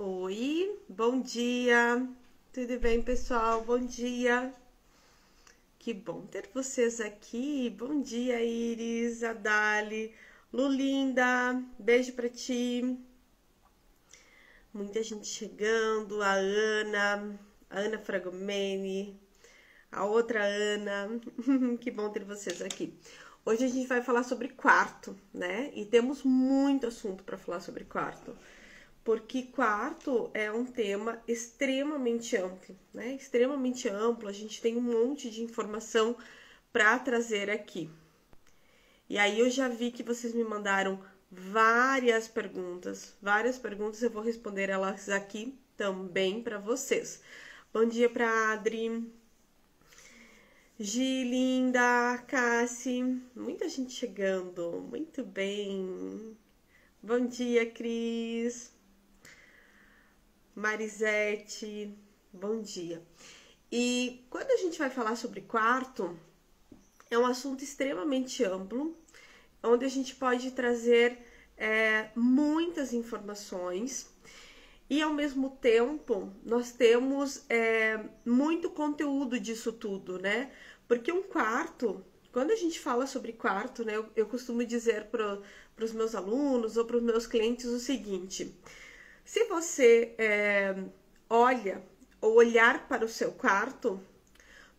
Oi, bom dia. Tudo bem, pessoal? Bom dia. Que bom ter vocês aqui. Bom dia, Iris, Adali, Lulinda. Beijo pra ti. Muita gente chegando. A Ana Fragomeni, a outra Ana. Que bom ter vocês aqui. Hoje a gente vai falar sobre quarto, né? E temos muito assunto para falar sobre quarto. Porque quarto é um tema extremamente amplo, né? Extremamente amplo, a gente tem um monte de informação para trazer aqui. E aí eu já vi que vocês me mandaram várias perguntas, eu vou responder elas aqui também para vocês. Bom dia para Adri, Gi, Linda, Cassi, muita gente chegando, muito bem. Bom dia, Cris. Marisete, bom dia. E quando a gente vai falar sobre quarto, é um assunto extremamente amplo, onde a gente pode trazer muitas informações e ao mesmo tempo nós temos muito conteúdo disso tudo, né? Porque um quarto, quando a gente fala sobre quarto, né, eu costumo dizer para os meus alunos ou para os meus clientes o seguinte: se você olha ou olhar para o seu quarto,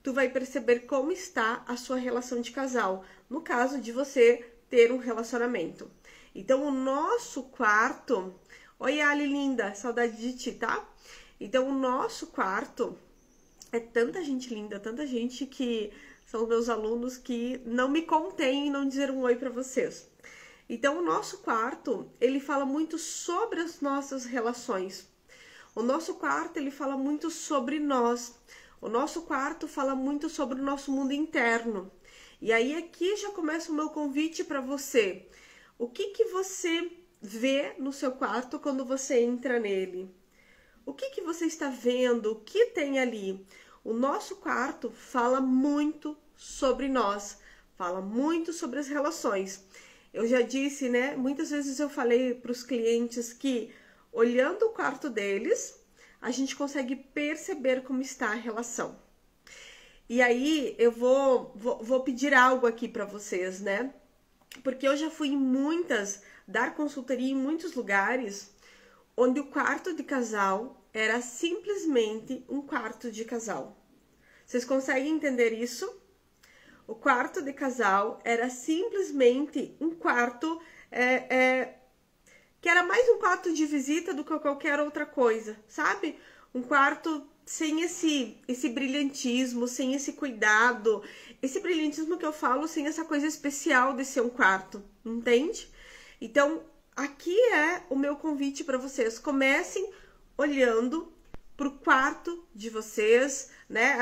tu vai perceber como está a sua relação de casal, no caso de você ter um relacionamento. Então, o nosso quarto... Oi, Ali, linda, saudade de ti, tá? Então, o nosso quarto é tanta gente linda, tanta gente que são meus alunos que não me contêm em não dizer um oi para vocês. Então, o nosso quarto, ele fala muito sobre as nossas relações. O nosso quarto, ele fala muito sobre nós. O nosso quarto fala muito sobre o nosso mundo interno. E aí, aqui já começa o meu convite para você. O que você vê no seu quarto quando você entra nele? O que você está vendo? O que tem ali? O nosso quarto fala muito sobre nós. Fala muito sobre as relações. Eu já disse, né? Muitas vezes eu falei para os clientes que, olhando o quarto deles, a gente consegue perceber como está a relação. E aí eu vou pedir algo aqui para vocês, né? Porque eu já fui dar consultoria em muitos lugares onde o quarto de casal era simplesmente um quarto de casal. Vocês conseguem entender isso? O quarto de casal era simplesmente um quarto que era mais um quarto de visita do que qualquer outra coisa, sabe? Um quarto sem esse brilhantismo, sem esse cuidado, esse brilhantismo que eu falo, sem essa coisa especial de ser um quarto, entende? Então, aqui é o meu convite para vocês. Comecem olhando pro quarto de vocês, né?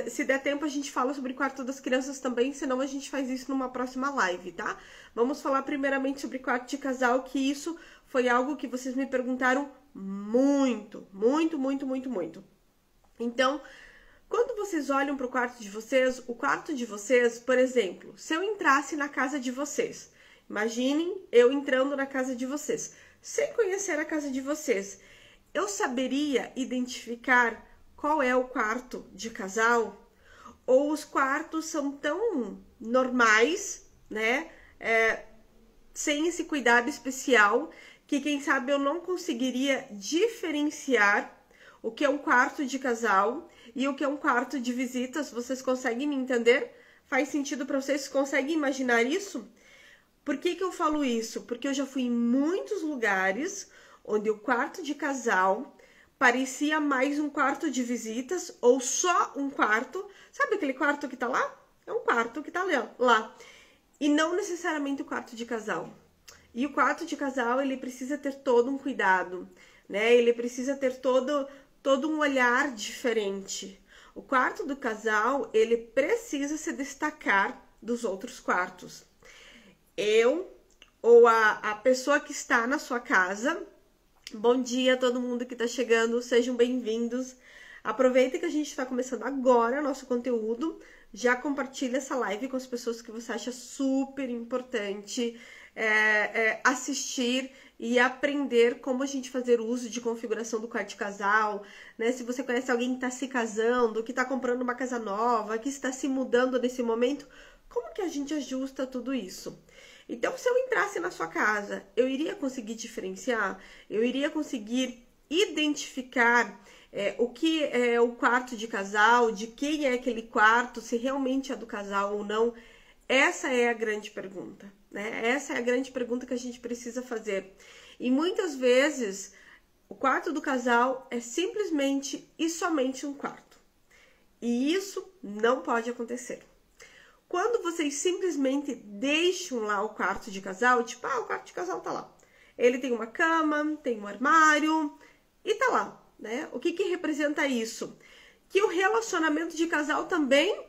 Se der tempo, a gente fala sobre o quarto das crianças também, senão a gente faz isso numa próxima live, tá? Vamos falar primeiramente sobre quarto de casal, que isso foi algo que vocês me perguntaram muito. Então, quando vocês olham pro quarto de vocês, o quarto de vocês, por exemplo, se eu entrasse na casa de vocês, imaginem eu entrando na casa de vocês, sem conhecer a casa de vocês, eu saberia identificar qual é o quarto de casal? Ou os quartos são tão normais, né? Sem esse cuidado especial, que quem sabe eu não conseguiria diferenciar o que é um quarto de casal e o que é um quarto de visitas. Vocês conseguem me entender? Faz sentido para vocês? Conseguem imaginar isso? Por que eu falo isso? Porque eu já fui em muitos lugares onde o quarto de casal parecia mais um quarto de visitas ou só um quarto. Sabe aquele quarto que tá lá? É um quarto que tá lá. E não necessariamente o quarto de casal. E o quarto de casal, ele precisa ter todo um cuidado, né? Ele precisa ter todo um olhar diferente. O quarto do casal, ele precisa se destacar dos outros quartos. Eu ou a pessoa que está na sua casa. Bom dia a todo mundo que está chegando, sejam bem-vindos. Aproveita que a gente está começando agora nosso conteúdo. Já compartilha essa live com as pessoas que você acha super importante assistir e aprender como a gente fazer uso de configuração do quarto de casal, né? Se você conhece alguém que está se casando, que está comprando uma casa nova, que está se mudando nesse momento, como que a gente ajusta tudo isso? Então, se eu entrasse na sua casa, eu iria conseguir diferenciar, eu iria conseguir identificar o que é o quarto de casal, de quem é aquele quarto, se realmente é do casal ou não. Essa é a grande pergunta, né? Essa é a grande pergunta que a gente precisa fazer. E muitas vezes, o quarto do casal é simplesmente e somente um quarto. E isso não pode acontecer. Quando vocês simplesmente deixam lá o quarto de casal, tipo, o quarto de casal tá lá. Ele tem uma cama, tem um armário e tá lá, né? O que que representa isso? Que o relacionamento de casal também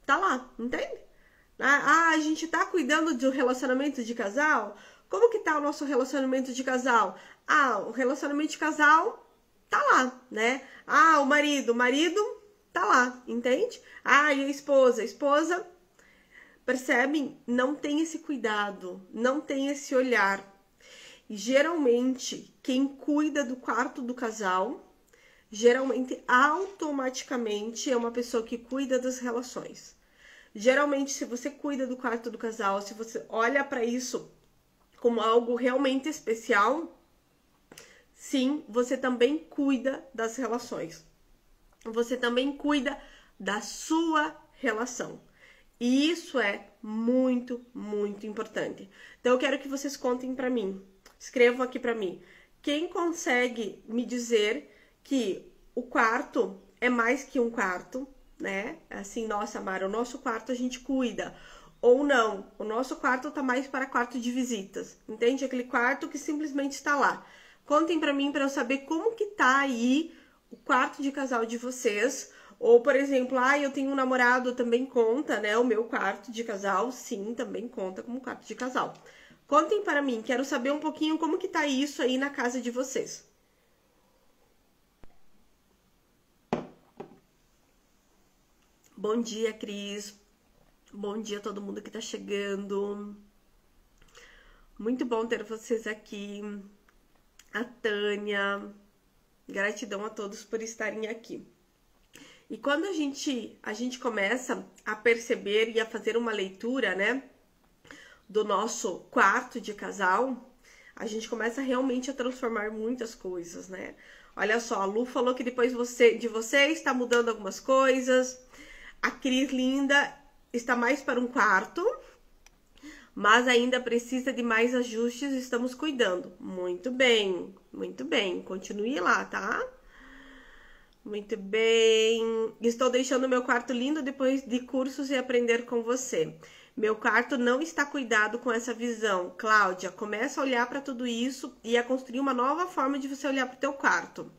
tá lá, entende? A gente tá cuidando do relacionamento de casal? Como que tá o nosso relacionamento de casal? O relacionamento de casal tá lá, né? O marido tá lá, entende? E a esposa, percebem? Não tem esse cuidado, não tem esse olhar. E geralmente, quem cuida do quarto do casal, geralmente, automaticamente, é uma pessoa que cuida das relações. Geralmente, se você cuida do quarto do casal, se você olha para isso como algo realmente especial, sim, você também cuida das relações. Você também cuida da sua relação. E isso é muito, muito importante. Então, eu quero que vocês contem para mim. Escrevam aqui para mim. Quem consegue me dizer que o quarto é mais que um quarto, né? Assim, nossa, Mara, o nosso quarto a gente cuida. Ou não, o nosso quarto tá mais para quarto de visitas. Entende? Aquele quarto que simplesmente está lá. Contem para mim para eu saber como que tá aí o quarto de casal de vocês. Ou, por exemplo, eu tenho um namorado, também conta, né? O meu quarto de casal, sim, também conta como quarto de casal. Contem para mim, quero saber um pouquinho como que tá isso aí na casa de vocês. Bom dia, Cris. Bom dia a todo mundo que tá chegando. Muito bom ter vocês aqui. A Tânia. Gratidão a todos por estarem aqui. E quando a gente começa a perceber e a fazer uma leitura, né, do nosso quarto de casal, a gente começa realmente a transformar muitas coisas, né? Olha só, a Lu falou que depois de você está mudando algumas coisas. A Cris linda está mais para um quarto, mas ainda precisa de mais ajustes, estamos cuidando. Muito bem, continue lá, tá? Muito bem. Estou deixando meu quarto lindo depois de cursos e aprender com você. Meu quarto não está cuidado com essa visão. Cláudia, começa a olhar para tudo isso e a construir uma nova forma de você olhar para o teu quarto.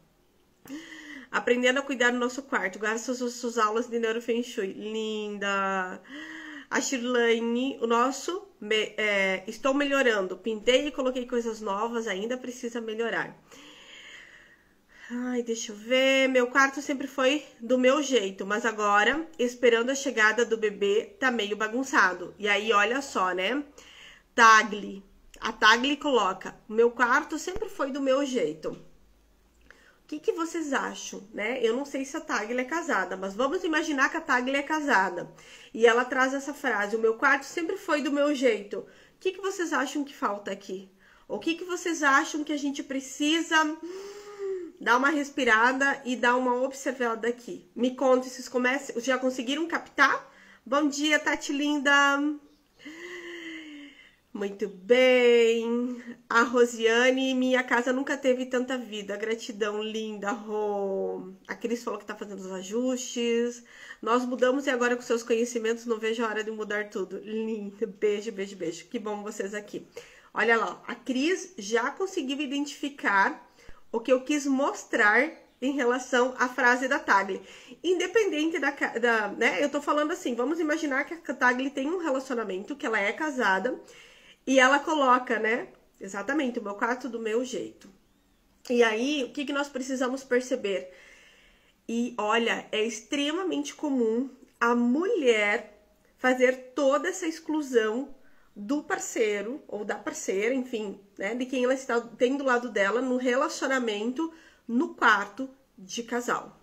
Aprendendo a cuidar do nosso quarto. Graças às suas aulas de Neuro Feng Shui. Linda! A Shirlane, estou melhorando. Pintei e coloquei coisas novas, ainda precisa melhorar. Deixa eu ver. Meu quarto sempre foi do meu jeito, mas agora, esperando a chegada do bebê, tá meio bagunçado. E aí, olha só, né? A Tagli coloca: meu quarto sempre foi do meu jeito. O que vocês acham, né? Eu não sei se a Tagli é casada, mas vamos imaginar que a Tagli é casada. E ela traz essa frase: o meu quarto sempre foi do meu jeito. O que vocês acham que falta aqui? O que vocês acham que a gente precisa dar uma respirada e dar uma observada aqui? Me conta, vocês já conseguiram captar? Bom dia, Tati linda! Muito bem. A Rosiane, minha casa nunca teve tanta vida. Gratidão, linda, Rô. A Cris falou que tá fazendo os ajustes. Nós mudamos e agora com seus conhecimentos não vejo a hora de mudar tudo. Linda, beijo, beijo, beijo. Que bom vocês aqui. Olha lá, a Cris já conseguiu identificar o que eu quis mostrar em relação à frase da Tagli. Independente né? Eu tô falando assim, vamos imaginar que a Tagli tem um relacionamento, que ela é casada, e ela coloca, né? Exatamente, o meu quarto do meu jeito. E aí, o que nós precisamos perceber? E olha, é extremamente comum a mulher fazer toda essa exclusão do parceiro ou da parceira, enfim, né, de quem ela tem do lado dela no relacionamento, no quarto de casal.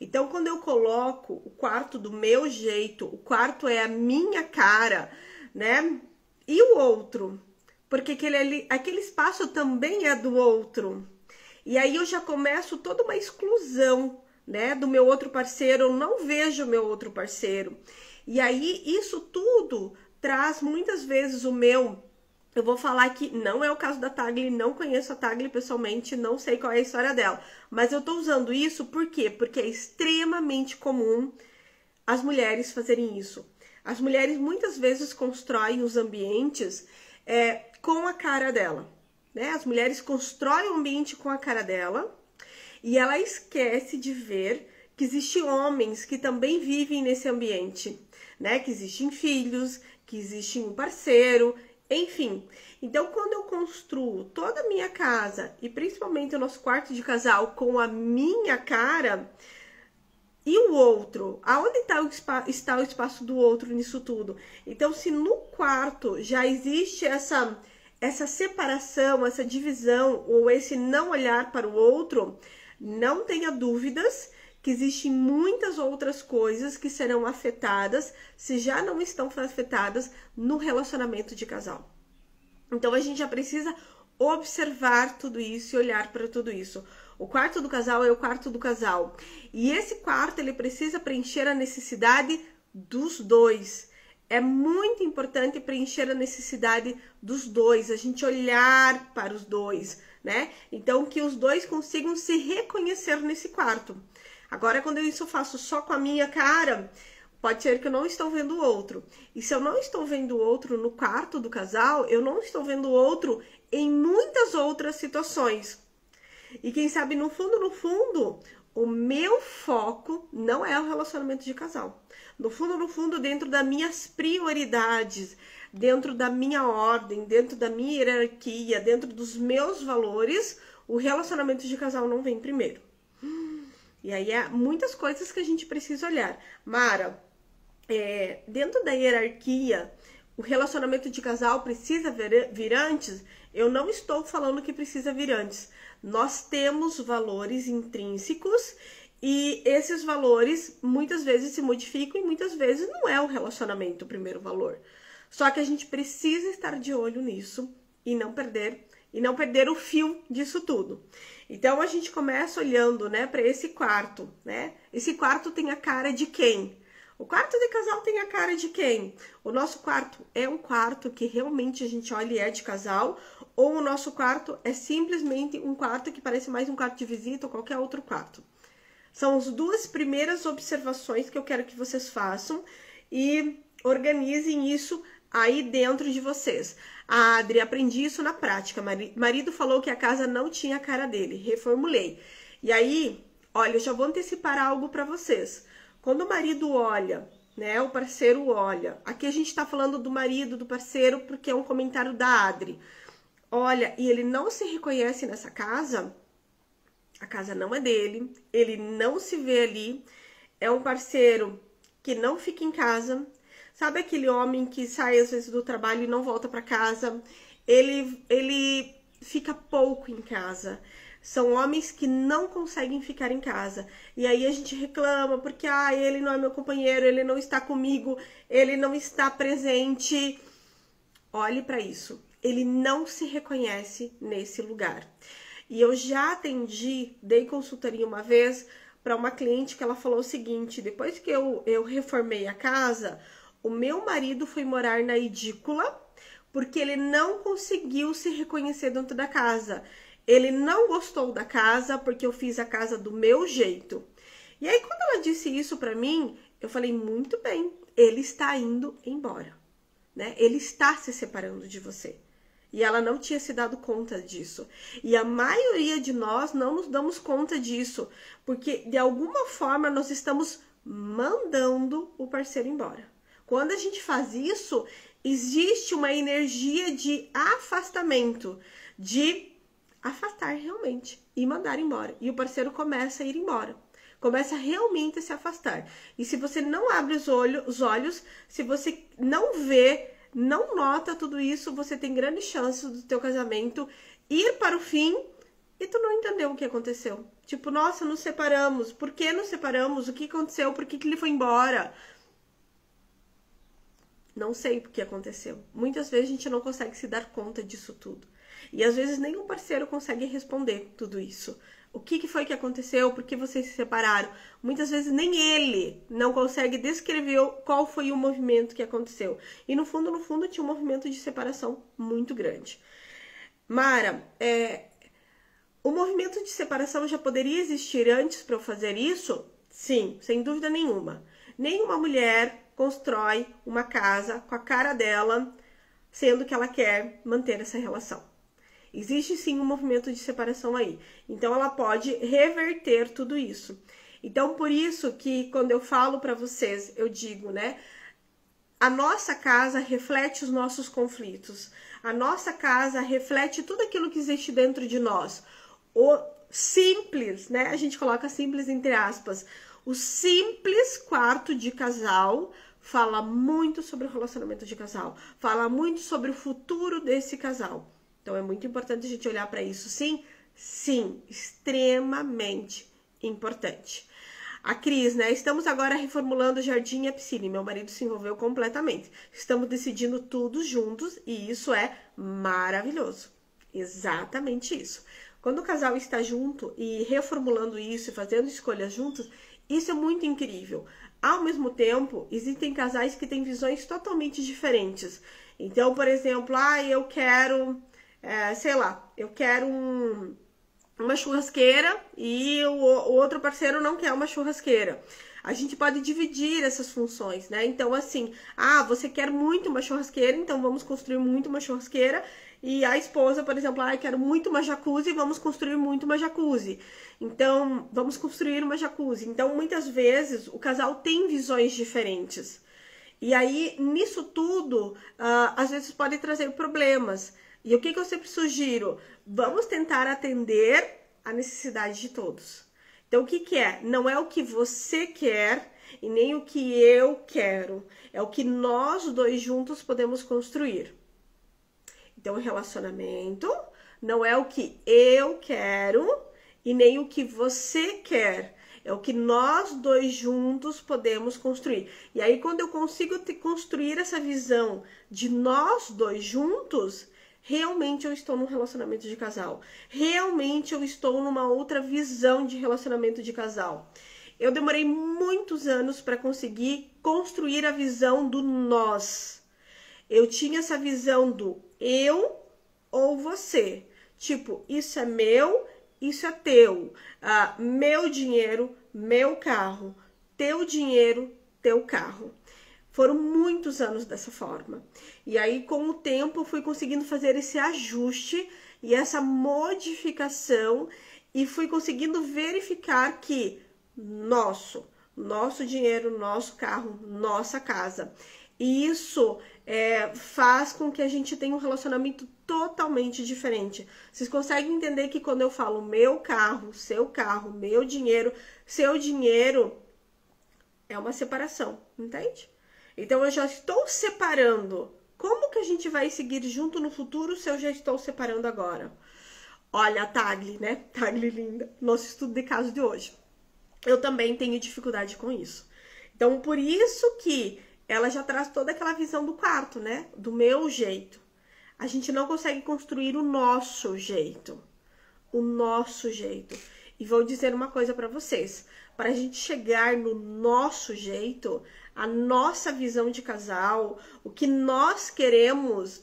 Então, quando eu coloco o quarto do meu jeito, o quarto é a minha cara, né? E o outro? Porque aquele espaço também é do outro. E aí eu já começo toda uma exclusão, né, do meu outro parceiro, eu não vejo o meu outro parceiro. E aí isso tudo traz muitas vezes eu vou falar que não é o caso da Tagli, não conheço a Tagli pessoalmente, não sei qual é a história dela, mas eu tô usando isso por quê? Porque é extremamente comum as mulheres fazerem isso. As mulheres muitas vezes constroem os ambientes com a cara dela, né? As mulheres constroem o ambiente com a cara dela e ela esquece de ver que existem homens que também vivem nesse ambiente, né? Que existem filhos, que existe um parceiro, enfim. Então, quando eu construo toda a minha casa e principalmente o nosso quarto de casal com a minha cara, e o outro? Aonde está o espaço do outro nisso tudo? Então, se no quarto já existe essa separação, essa divisão ou esse não olhar para o outro, não tenha dúvidas que existem muitas outras coisas que serão afetadas, se já não estão afetadas, no relacionamento de casal. Então, a gente já precisa observar tudo isso e olhar para tudo isso. O quarto do casal é o quarto do casal. E esse quarto, ele precisa preencher a necessidade dos dois. É muito importante preencher a necessidade dos dois, a gente olhar para os dois, né? Então, que os dois consigam se reconhecer nesse quarto. Agora, quando eu faço só com a minha cara, pode ser que eu não estou vendo o outro. E se eu não estou vendo o outro no quarto do casal, eu não estou vendo o outro em muitas outras situações. E quem sabe, no fundo, o meu foco não é o relacionamento de casal. No fundo, dentro das minhas prioridades, dentro da minha ordem, dentro da minha hierarquia, dentro dos meus valores, o relacionamento de casal não vem primeiro. E aí é muitas coisas que a gente precisa olhar. Mara, dentro da hierarquia, o relacionamento de casal precisa vir antes? Eu não estou falando que precisa vir antes. Nós temos valores intrínsecos e esses valores muitas vezes se modificam e muitas vezes não é o relacionamento o primeiro valor. Só que a gente precisa estar de olho nisso e não perder o fio disso tudo. Então a gente começa olhando, né, para esse quarto, né? Esse quarto tem a cara de quem? O quarto de casal tem a cara de quem? O nosso quarto é um quarto que realmente a gente olha e é de casal, ou o nosso quarto é simplesmente um quarto que parece mais um quarto de visita ou qualquer outro quarto? São as duas primeiras observações que eu quero que vocês façam e organizem isso aí dentro de vocês. Ah, Adri, aprendi isso na prática. Marido falou que a casa não tinha a cara dele. Reformulei. E aí, olha, eu já vou antecipar algo para vocês. Quando o marido olha, né, o parceiro olha. Aqui a gente tá falando do marido, do parceiro, porque é um comentário da Adri. Olha, e ele não se reconhece nessa casa, a casa não é dele, ele não se vê ali, é um parceiro que não fica em casa. Sabe aquele homem que sai às vezes do trabalho e não volta para casa? Ele fica pouco em casa. São homens que não conseguem ficar em casa. E aí a gente reclama porque ele não é meu companheiro, ele não está comigo, ele não está presente. Olhe para isso. Ele não se reconhece nesse lugar. E eu já dei consultoria uma vez para uma cliente que ela falou o seguinte: depois que eu reformei a casa, o meu marido foi morar na edícula porque ele não conseguiu se reconhecer dentro da casa. Ele não gostou da casa porque eu fiz a casa do meu jeito. E aí, quando ela disse isso pra mim, eu falei, muito bem, ele está indo embora, né? Ele está se separando de você. E ela não tinha se dado conta disso. E a maioria de nós não nos damos conta disso, porque de alguma forma nós estamos mandando o parceiro embora. Quando a gente faz isso, existe uma energia de afastamento, de afastar realmente e mandar embora. E o parceiro começa a ir embora. Começa realmente a se afastar. E se você não abre os olhos, se você não vê não nota tudo isso, você tem grandes chances do teu casamento ir para o fim e tu não entendeu o que aconteceu. Tipo, nossa, nos separamos. Por que nos separamos? O que aconteceu? Por que ele foi embora? Não sei o que aconteceu. Muitas vezes a gente não consegue se dar conta disso tudo. E às vezes nenhum parceiro consegue responder tudo isso. O que foi que aconteceu? Por que vocês se separaram? Muitas vezes nem ele não consegue descrever qual foi o movimento que aconteceu. E no fundo, tinha um movimento de separação muito grande. Mara, o movimento de separação já poderia existir antes para eu fazer isso? Sim, sem dúvida nenhuma. Nenhuma mulher constrói uma casa com a cara dela, sendo que ela quer manter essa relação. Existe sim um movimento de separação aí. Então, ela pode reverter tudo isso. Então, por isso que quando eu falo para vocês, eu digo, né? A nossa casa reflete os nossos conflitos. A nossa casa reflete tudo aquilo que existe dentro de nós. O simples, né? A gente coloca simples entre aspas. O simples quarto de casal fala muito sobre o relacionamento de casal. Fala muito sobre o futuro desse casal. Então, é muito importante a gente olhar para isso. Sim? Sim, extremamente importante. A Cris, né? Estamos agora reformulando o jardim e a piscina. E meu marido se envolveu completamente. Estamos decidindo tudo juntos e isso é maravilhoso. Exatamente isso. Quando o casal está junto e reformulando isso e fazendo escolhas juntos, isso é muito incrível. Ao mesmo tempo, existem casais que têm visões totalmente diferentes. Então, por exemplo, eu quero... sei lá, eu quero uma churrasqueira e o outro parceiro não quer uma churrasqueira. A gente pode dividir essas funções, né? Então, assim, você quer muito uma churrasqueira, então vamos construir muito uma churrasqueira. E a esposa, por exemplo, eu quero muito uma jacuzzi, vamos construir muito uma jacuzzi. Então, vamos construir uma jacuzzi. Então, muitas vezes, o casal tem visões diferentes. E aí, nisso tudo, às vezes pode trazer problemas. E o que eu sempre sugiro? Vamos tentar atender a necessidade de todos. Então, o que é? Não é o que você quer e nem o que eu quero. É o que nós dois juntos podemos construir. Então, o relacionamento não é o que eu quero e nem o que você quer. É o que nós dois juntos podemos construir. E aí, quando eu consigo construir essa visão de nós dois juntos... realmente eu estou num relacionamento de casal. Realmente eu estou numa outra visão de relacionamento de casal. Eu demorei muitos anos para conseguir construir a visão do nós. Eu tinha essa visão do eu ou você. Tipo, isso é meu, isso é teu. Meu dinheiro, meu carro. Teu dinheiro, teu carro. Foram muitos anos dessa forma. E aí, com o tempo, eu fui conseguindo fazer esse ajuste e essa modificação e fui conseguindo verificar que nosso dinheiro, nosso carro, nossa casa. E isso faz com que a gente tenha um relacionamento totalmente diferente. Vocês conseguem entender que quando eu falo meu carro, meu dinheiro, seu dinheiro, é uma separação, entende? Então, eu já estou separando. Como que a gente vai seguir junto no futuro se eu já estou separando agora? Olha a Tagli, né? Tagli linda. Nosso estudo de caso de hoje. Eu também tenho dificuldade com isso. Então, por isso que ela já traz toda aquela visão do quarto, né? Do meu jeito. A gente não consegue construir o nosso jeito. O nosso jeito. E vou dizer uma coisa para vocês. Para a gente chegar no nosso jeito... a nossa visão de casal, o que nós queremos,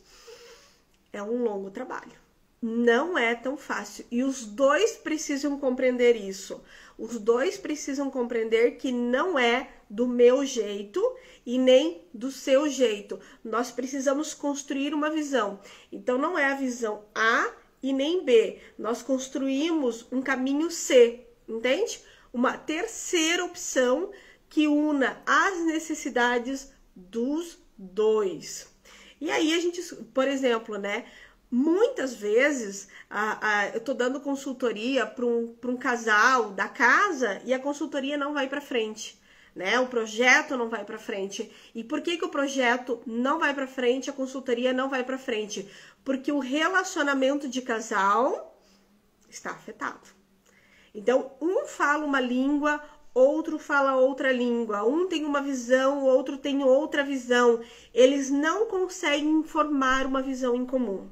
é um longo trabalho. Não é tão fácil. E os dois precisam compreender isso. Os dois precisam compreender que não é do meu jeito e nem do seu jeito. Nós precisamos construir uma visão. Então, não é a visão A e nem B. Nós construímos um caminho C, entende? Uma terceira opção que una as necessidades dos dois. E aí a gente, por exemplo, né? Muitas vezes eu tô dando consultoria para um casal da casa e a consultoria não vai para frente. né? O projeto não vai para frente. E por que o projeto não vai para frente, a consultoria não vai para frente? Porque o relacionamento de casal está afetado. Então, um fala uma língua, outro fala outra língua. Um tem uma visão, o outro tem outra visão. Eles não conseguem formar uma visão em comum.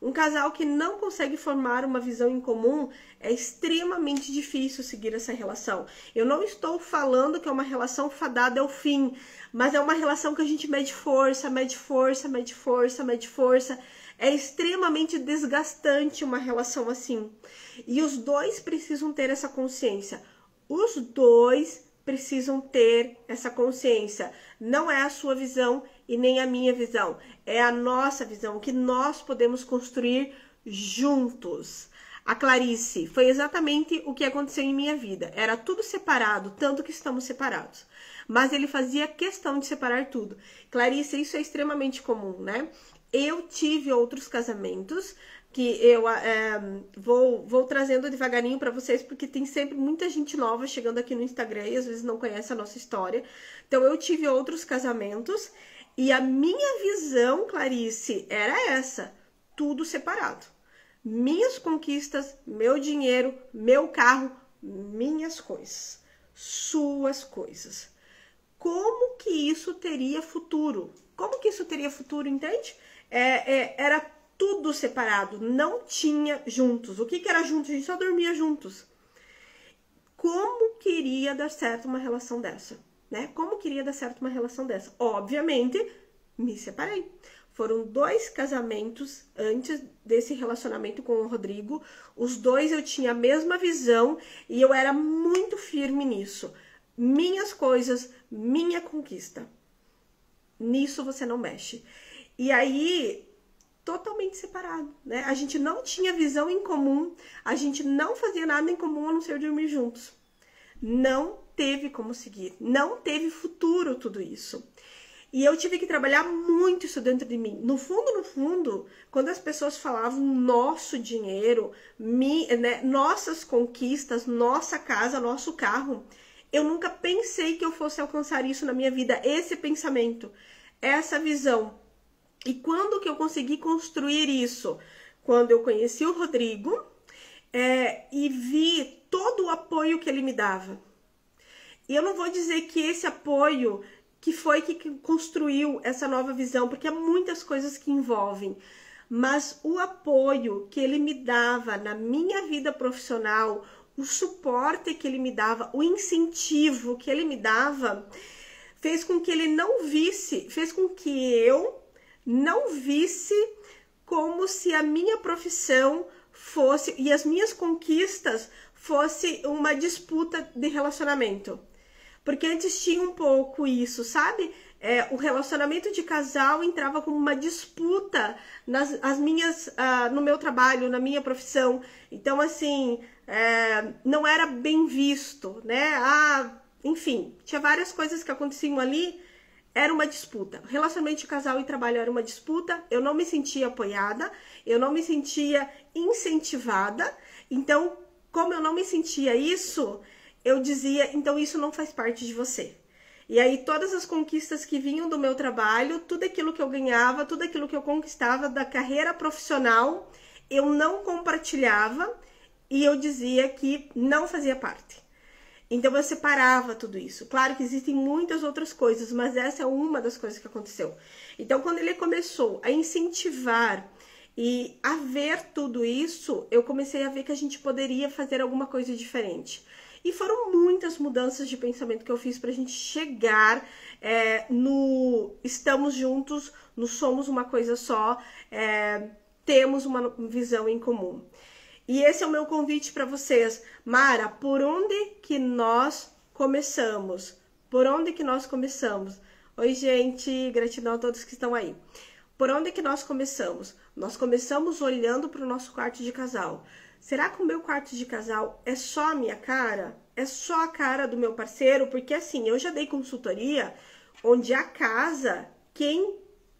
Um casal que não consegue formar uma visão em comum, é extremamente difícil seguir essa relação. Eu não estou falando que é uma relação fadada ao fim, mas é uma relação que a gente mede força, mede força, mede força, mede força. É extremamente desgastante uma relação assim. E os dois precisam ter essa consciência. Os dois precisam ter essa consciência. Não é a sua visão e nem a minha visão. É a nossa visão, que nós podemos construir juntos. A Clarice, foi exatamente o que aconteceu em minha vida. Era tudo separado, tanto que estamos separados. Mas ele fazia questão de separar tudo. Clarice, isso é extremamente comum, né? Eu tive outros casamentos que eu vou trazendo devagarinho para vocês, porque tem sempre muita gente nova chegando aqui no Instagram e às vezes não conhece a nossa história. Então, eu tive outros casamentos e a minha visão, Clarice, era essa, tudo separado. Minhas conquistas, meu dinheiro, meu carro, minhas coisas, suas coisas. Como que isso teria futuro? Como que isso teria futuro, entende? Era tudo separado, não tinha juntos. O que era juntos? A gente só dormia juntos. Como queria dar certo uma relação dessa, né? Como queria dar certo uma relação dessa? Obviamente, me separei. Foram 2 casamentos antes desse relacionamento com o Rodrigo. Os 2 eu tinha a mesma visão e eu era muito firme nisso. Minhas coisas, minha conquista. Nisso você não mexe. E aí, totalmente separado, né? A gente não tinha visão em comum, a gente não fazia nada em comum a não ser dormir juntos. Não teve como seguir, não teve futuro tudo isso. E eu tive que trabalhar muito isso dentro de mim. No fundo, quando as pessoas falavam nosso dinheiro, né, nossas conquistas, nossa casa, nosso carro, eu nunca pensei que eu fosse alcançar isso na minha vida, esse pensamento, essa visão. E quando que eu consegui construir isso? Quando eu conheci o Rodrigo e vi todo o apoio que ele me dava. E eu não vou dizer que esse apoio que foi que construiu essa nova visão, porque há muitas coisas que envolvem, mas o apoio que ele me dava na minha vida profissional, o suporte que ele me dava, o incentivo que ele me dava, fez com que ele não visse, fez com que eu não visse como se a minha profissão fosse e as minhas conquistas fosse uma disputa de relacionamento. Porque antes tinha um pouco isso, sabe? O relacionamento de casal entrava como uma disputa no meu trabalho, na minha profissão. Então, assim, não era bem visto, né? Enfim, tinha várias coisas que aconteciam ali. Era uma disputa. Relacionamento de casal e trabalho era uma disputa. Eu não me sentia apoiada, eu não me sentia incentivada. Então, como eu não me sentia isso, eu dizia, então isso não faz parte de você. E aí todas as conquistas que vinham do meu trabalho, tudo aquilo que eu ganhava, tudo aquilo que eu conquistava da carreira profissional, eu não compartilhava e eu dizia que não fazia parte. Então eu separava tudo isso. Claro que existem muitas outras coisas, mas essa é uma das coisas que aconteceu. Então quando ele começou a incentivar e a ver tudo isso, eu comecei a ver que a gente poderia fazer alguma coisa diferente. E foram muitas mudanças de pensamento que eu fiz pra gente chegar no estamos juntos, no somos uma coisa só, temos uma visão em comum. E esse é o meu convite para vocês. Mara, por onde que nós começamos? Por onde que nós começamos? Oi, gente, gratidão a todos que estão aí. Por onde que nós começamos? Nós começamos olhando para o nosso quarto de casal. Será que o meu quarto de casal é só a minha cara? É só a cara do meu parceiro? Porque assim, eu já dei consultoria onde a casa, quem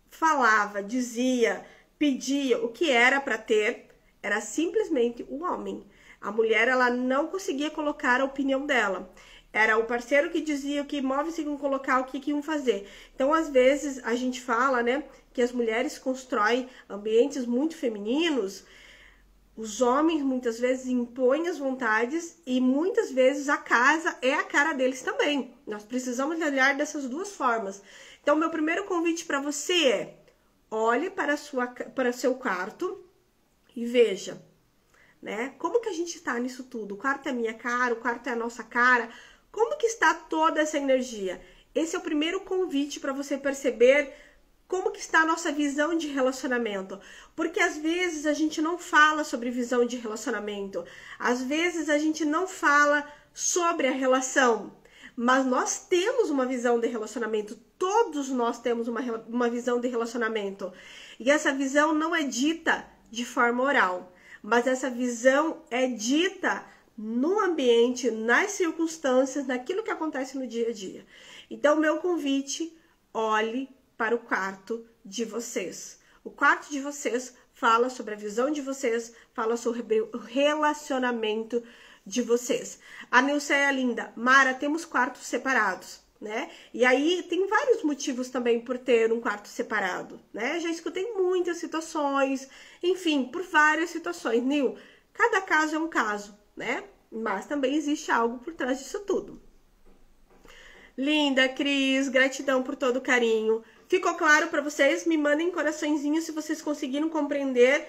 falava, dizia, pedia o que era para ter, era simplesmente o homem. A mulher, ela não conseguia colocar a opinião dela. Era o parceiro que dizia o que móveis iam colocar, o que iam fazer. Então, às vezes, a gente fala, né, que as mulheres constroem ambientes muito femininos. Os homens, muitas vezes, impõem as vontades e, muitas vezes, a casa é a cara deles também. Nós precisamos olhar dessas duas formas. Então, meu primeiro convite para você é: olhe para seu quarto e veja, né? Como que a gente está nisso tudo? O quarto é a minha cara, o quarto é a nossa cara. Como que está toda essa energia? Esse é o primeiro convite para você perceber como que está a nossa visão de relacionamento. Porque às vezes a gente não fala sobre visão de relacionamento. Às vezes a gente não fala sobre a relação. Mas nós temos uma visão de relacionamento. Todos nós temos uma visão de relacionamento. E essa visão não é dita de forma oral. Mas essa visão é dita no ambiente, nas circunstâncias, naquilo que acontece no dia a dia. Então, meu convite: olhe para o quarto de vocês. O quarto de vocês fala sobre a visão de vocês, fala sobre o relacionamento de vocês. A Nilceia linda: Mara, temos quartos separados, né? E aí tem vários motivos também por ter um quarto separado, né? Já escutei muitas situações, enfim, por várias situações. Nil, cada caso é um caso, né? Mas também existe algo por trás disso tudo. Linda, Cris, gratidão por todo o carinho. Ficou claro para vocês? Me mandem coraçõezinhos se vocês conseguiram compreender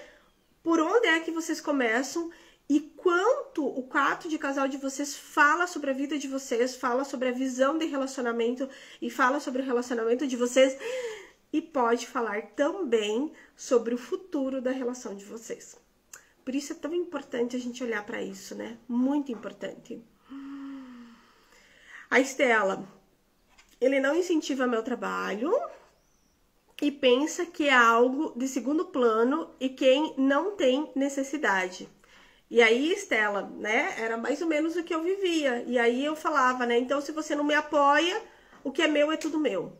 por onde é que vocês começam e quanto o quarto de casal de vocês fala sobre a vida de vocês, fala sobre a visão de relacionamento e fala sobre o relacionamento de vocês, e pode falar também sobre o futuro da relação de vocês. Por isso é tão importante a gente olhar para isso, né? Muito importante. A Estela: ele não incentiva meu trabalho e pensa que é algo de segundo plano e quem não tem necessidade. E aí, Estela, né, era mais ou menos o que eu vivia. E aí eu falava, né, então se você não me apoia, o que é meu é tudo meu.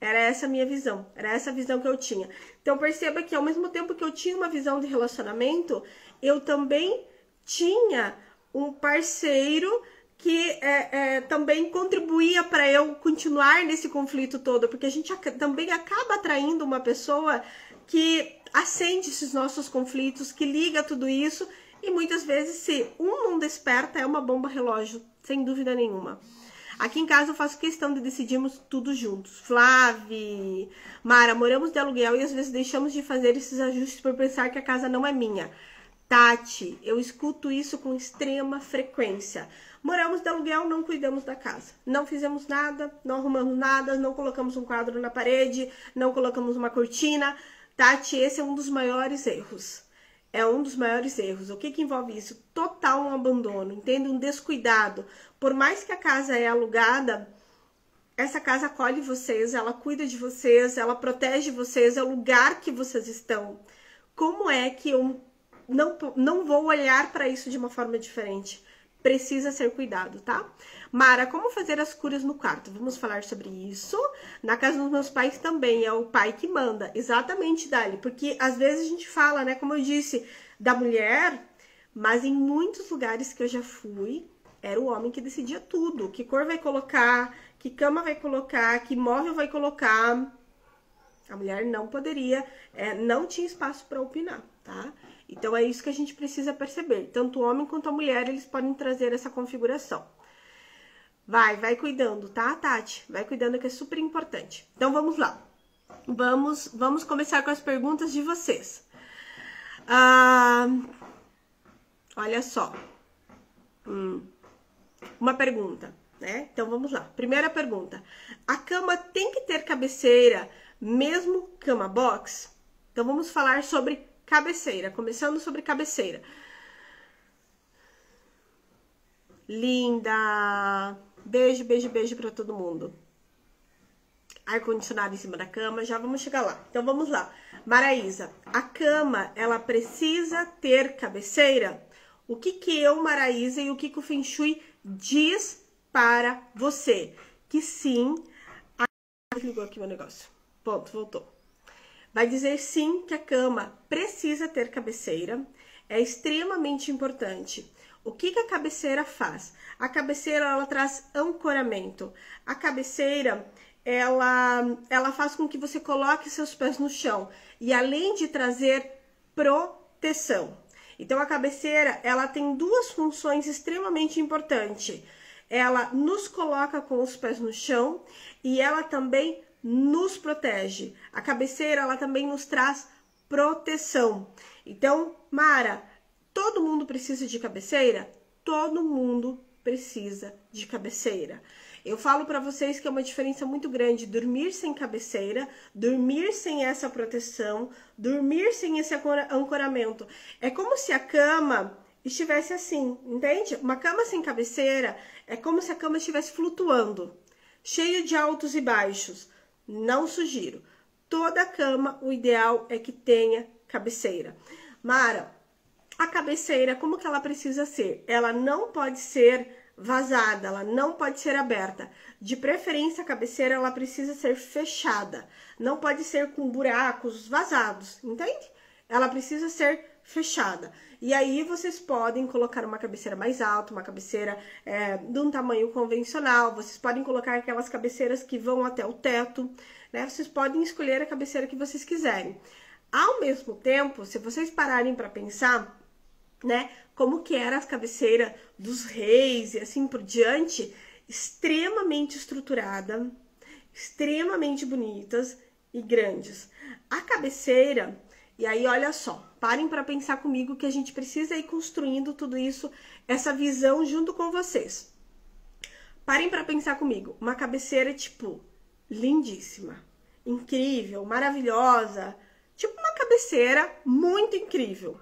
Era essa a minha visão, era essa a visão que eu tinha. Então perceba que ao mesmo tempo que eu tinha uma visão de relacionamento, eu também tinha um parceiro que também contribuía para eu continuar nesse conflito todo, porque a gente também acaba atraindo uma pessoa que acende esses nossos conflitos, que liga tudo isso, e muitas vezes, se um não desperta, é uma bomba relógio, sem dúvida nenhuma. Aqui em casa eu faço questão de decidirmos tudo juntos. Flávia, Mara, moramos de aluguel e às vezes deixamos de fazer esses ajustes por pensar que a casa não é minha. Tati, eu escuto isso com extrema frequência. Moramos de aluguel, não cuidamos da casa. Não fizemos nada, não arrumamos nada, não colocamos um quadro na parede, não colocamos uma cortina. Tati, esse é um dos maiores erros. É um dos maiores erros. O que envolve isso? Total um abandono, entende? Um descuidado. Por mais que a casa é alugada, essa casa acolhe vocês, ela cuida de vocês, ela protege vocês, é o lugar que vocês estão. Como é que eu não vou olhar para isso de uma forma diferente? Precisa ser cuidado, tá? Mara, como fazer as curas no quarto? Vamos falar sobre isso. Na casa dos meus pais também, é o pai que manda. Exatamente, Dali. Porque às vezes a gente fala, né, como eu disse, da mulher, mas em muitos lugares que eu já fui, era o homem que decidia tudo. Que cor vai colocar, que cama vai colocar, que móvel vai colocar. A mulher não poderia, não tinha espaço para opinar, tá? Então, é isso que a gente precisa perceber. Tanto o homem quanto a mulher, eles podem trazer essa configuração. Vai cuidando, tá, Tati? Vai cuidando, que é super importante. Então, vamos lá. Vamos começar com as perguntas de vocês. Olha só. Uma pergunta, né? Então, vamos lá. Primeira pergunta. A cama tem que ter cabeceira, mesmo cama box? Então, vamos falar sobre cabeceira, começando sobre cabeceira. Linda! Beijo, beijo, beijo pra todo mundo. Ar-condicionado em cima da cama, já vamos chegar lá. Então, vamos lá. Maraísa, a cama, ela precisa ter cabeceira? O que eu, Maraísa, e o que o Feng Shui diz para você? Que sim... Desligou aqui meu negócio. Ponto, voltou. Vai dizer sim que a cama precisa ter cabeceira, é extremamente importante. O que que a cabeceira faz? A cabeceira, ela traz ancoramento. A cabeceira, ela faz com que você coloque seus pés no chão. E além de trazer proteção. Então, a cabeceira, ela tem duas funções extremamente importantes. Ela nos coloca com os pés no chão e ela também nos protege. A cabeceira, ela também nos traz proteção. Então, Mara, todo mundo precisa de cabeceira? Todo mundo precisa de cabeceira. Eu falo para vocês que é uma diferença muito grande dormir sem cabeceira, dormir sem essa proteção, dormir sem esse ancoramento. É como se a cama estivesse assim, entende? Uma cama sem cabeceira é como se a cama estivesse flutuando, cheio de altos e baixos. Não sugiro. Toda cama, o ideal é que tenha cabeceira. Mara, a cabeceira, como que ela precisa ser? Ela não pode ser vazada, ela não pode ser aberta. De preferência, a cabeceira, ela precisa ser fechada. Não pode ser com buracos vazados, entende? Ela precisa ser fechada. E aí, vocês podem colocar uma cabeceira mais alta, uma cabeceira de um tamanho convencional. Vocês podem colocar aquelas cabeceiras que vão até o teto, né? Vocês podem escolher a cabeceira que vocês quiserem. Ao mesmo tempo, se vocês pararem para pensar, né, como que era a cabeceira dos reis e assim por diante, extremamente estruturada, extremamente bonitas e grandes. A cabeceira, e aí olha só, parem para pensar comigo que a gente precisa ir construindo tudo isso, essa visão junto com vocês. Parem para pensar comigo, uma cabeceira tipo lindíssima, incrível, maravilhosa, tipo uma cabeceira muito incrível.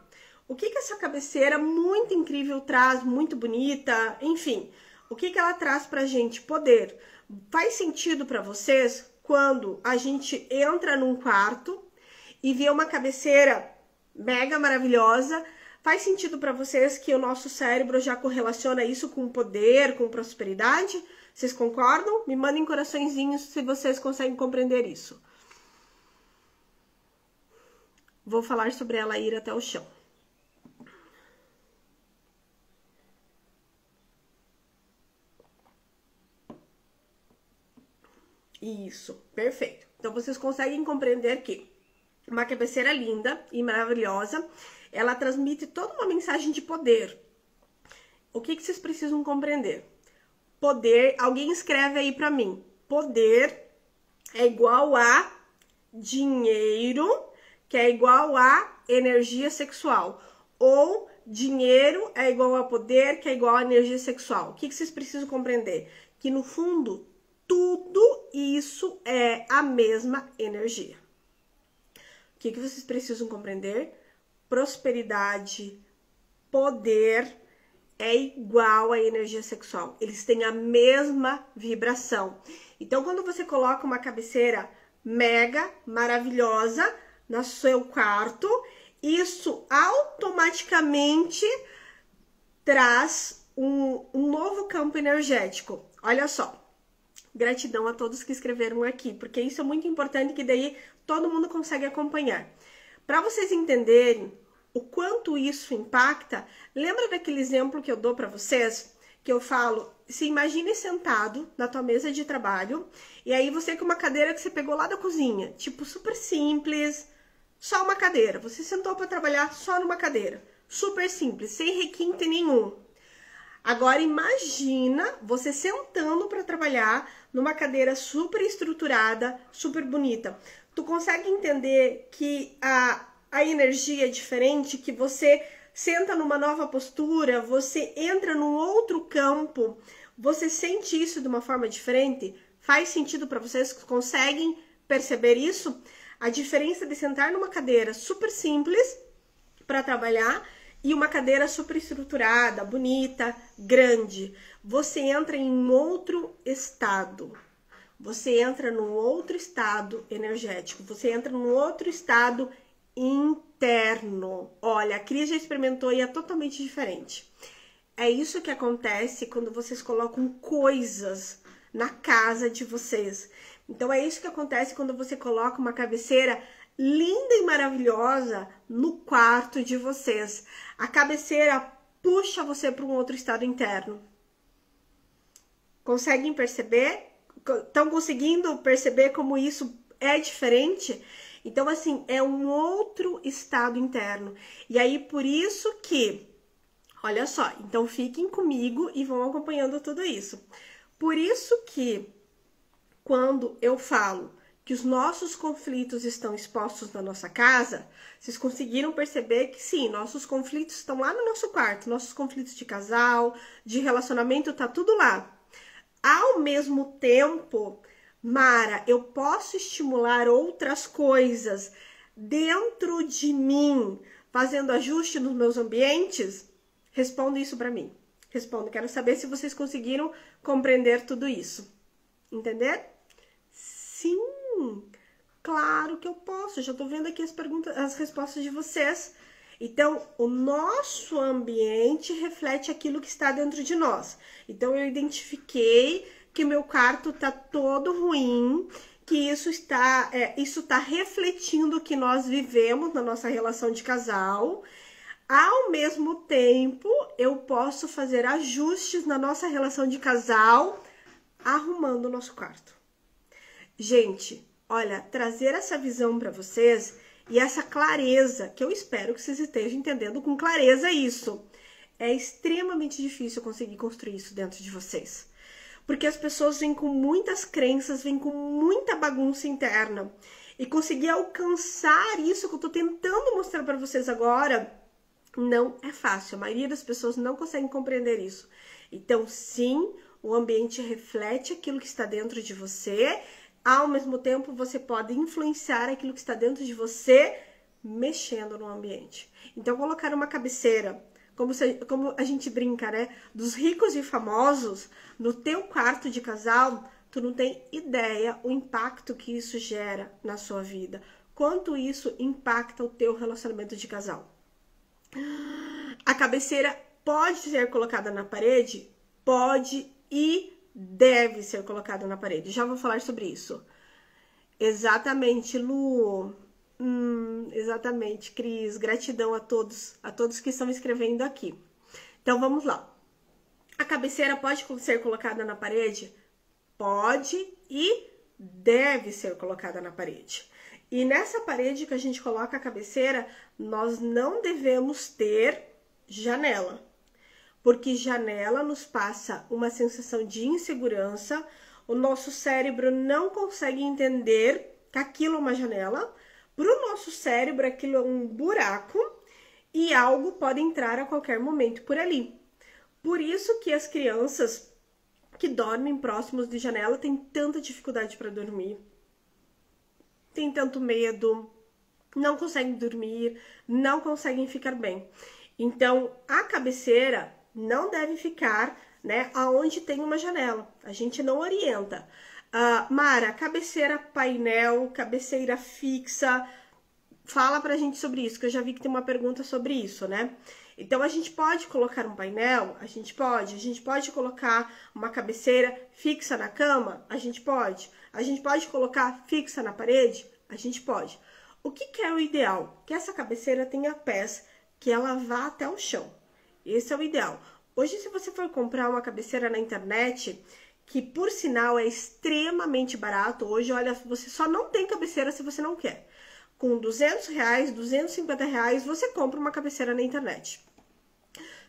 O que que essa cabeceira muito incrível traz, muito bonita, enfim, o que que ela traz pra gente? Poder. Faz sentido para vocês quando a gente entra num quarto e vê uma cabeceira mega maravilhosa? Faz sentido para vocês que o nosso cérebro já correlaciona isso com poder, com prosperidade? Vocês concordam? Me mandem coraçõezinhos se vocês conseguem compreender isso. Vou falar sobre ela ir até o chão. Isso, perfeito. Então, vocês conseguem compreender que uma cabeceira linda e maravilhosa, ela transmite toda uma mensagem de poder. O que que vocês precisam compreender? Poder, alguém escreve aí pra mim. Poder é igual a dinheiro, que é igual a energia sexual. Ou dinheiro é igual a poder, que é igual a energia sexual. O que que vocês precisam compreender? Que no fundo, tudo isso é a mesma energia. O que que vocês precisam compreender? Prosperidade, poder é igual à energia sexual. Eles têm a mesma vibração. Então, quando você coloca uma cabeceira mega maravilhosa no seu quarto, isso automaticamente traz um novo campo energético. Olha só. Gratidão a todos que escreveram aqui, porque isso é muito importante, que daí todo mundo consegue acompanhar. Para vocês entenderem o quanto isso impacta, lembra daquele exemplo que eu dou para vocês? Que eu falo, se imagine sentado na tua mesa de trabalho, e aí você com uma cadeira que você pegou lá da cozinha, tipo super simples, só uma cadeira. Você sentou para trabalhar só numa cadeira, super simples, sem requinte nenhum. Agora imagina você sentando para trabalhar numa cadeira super estruturada, super bonita. Tu consegue entender que a energia é diferente, que você senta numa nova postura, você entra num outro campo, você sente isso de uma forma diferente? Faz sentido para vocês? Conseguem perceber isso? A diferença de sentar numa cadeira super simples para trabalhar e uma cadeira super estruturada, bonita, grande. Você entra em outro estado. Você entra num outro estado energético. Você entra num outro estado interno. Olha, a Cris já experimentou e é totalmente diferente. É isso que acontece quando vocês colocam coisas na casa de vocês. Então, é isso que acontece quando você coloca uma cabeceira linda e maravilhosa no quarto de vocês. A cabeceira puxa você para um outro estado interno. Conseguem perceber? Estão conseguindo perceber como isso é diferente? Então, assim, é um outro estado interno. E aí, por isso que, olha só, então fiquem comigo e vão acompanhando tudo isso. Por isso que, quando eu falo que os nossos conflitos estão expostos na nossa casa, vocês conseguiram perceber que sim, nossos conflitos estão lá no nosso quarto, nossos conflitos de casal, de relacionamento, tá tudo lá. Ao mesmo tempo, Mara, eu posso estimular outras coisas dentro de mim, fazendo ajuste nos meus ambientes? Responda isso para mim. Responda, quero saber se vocês conseguiram compreender tudo isso. Entender? Sim, claro que eu posso. Já tô vendo aqui as respostas de vocês. Então, o nosso ambiente reflete aquilo que está dentro de nós. Então, eu identifiquei que meu quarto tá todo ruim, que isso está refletindo o que nós vivemos na nossa relação de casal. Ao mesmo tempo, eu posso fazer ajustes na nossa relação de casal, arrumando o nosso quarto. Gente, olha, trazer essa visão para vocês e essa clareza, que eu espero que vocês estejam entendendo com clareza isso. É extremamente difícil conseguir construir isso dentro de vocês. Porque as pessoas vêm com muitas crenças, vêm com muita bagunça interna. E conseguir alcançar isso que eu tô tentando mostrar para vocês agora, não é fácil. A maioria das pessoas não consegue compreender isso. Então, sim, o ambiente reflete aquilo que está dentro de você. Ao mesmo tempo, você pode influenciar aquilo que está dentro de você, mexendo no ambiente. Então, colocar uma cabeceira, como a gente brinca, né? Dos ricos e famosos, no teu quarto de casal, tu não tem ideia o impacto que isso gera na sua vida. Quanto isso impacta o teu relacionamento de casal. A cabeceira pode ser colocada na parede? Pode e deve ser colocada na parede. Já vou falar sobre isso. Exatamente, Lu. Exatamente, Cris. Gratidão a todos que estão escrevendo aqui. Então, vamos lá. A cabeceira pode ser colocada na parede? Pode e deve ser colocada na parede. E nessa parede que a gente coloca a cabeceira, nós não devemos ter janela. Porque janela nos passa uma sensação de insegurança, o nosso cérebro não consegue entender que aquilo é uma janela, para o nosso cérebro aquilo é um buraco e algo pode entrar a qualquer momento por ali. Por isso que as crianças que dormem próximos de janela têm tanta dificuldade para dormir, têm tanto medo, não conseguem dormir, não conseguem ficar bem. Então, a cabeceira não deve ficar, né, aonde tem uma janela. A gente não orienta. Mara, cabeceira painel, cabeceira fixa, fala pra gente sobre isso, que eu já vi que tem uma pergunta sobre isso, né? Então, a gente pode colocar um painel? A gente pode colocar uma cabeceira fixa na cama? A gente pode colocar fixa na parede? A gente pode. O que é o ideal? Que essa cabeceira tenha pés, que ela vá até o chão. Esse é o ideal. Hoje, se você for comprar uma cabeceira na internet, que por sinal é extremamente barato, hoje, olha, você só não tem cabeceira se você não quer. Com R$200, R$250, você compra uma cabeceira na internet.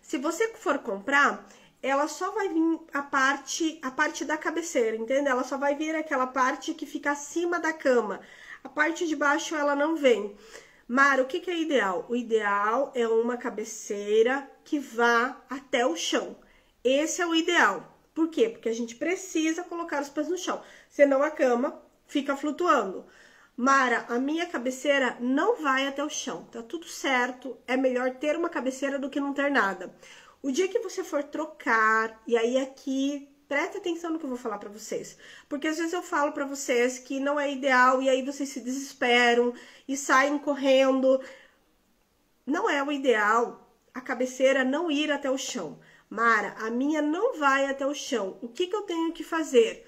Se você for comprar, ela só vai vir a parte da cabeceira, entende? Ela só vai vir aquela parte que fica acima da cama. A parte de baixo ela não vem. Mara, o que é ideal? O ideal é uma cabeceira que vá até o chão. Esse é o ideal. Por quê? Porque a gente precisa colocar os pés no chão, senão a cama fica flutuando. Mara, a minha cabeceira não vai até o chão, tá tudo certo, é melhor ter uma cabeceira do que não ter nada. O dia que você for trocar, e aí aqui, presta atenção no que eu vou falar pra vocês, porque às vezes eu falo pra vocês que não é ideal, e aí vocês se desesperam e saem correndo. Não é o ideal a cabeceira não ir até o chão. Mara, a minha não vai até o chão, o que eu tenho que fazer?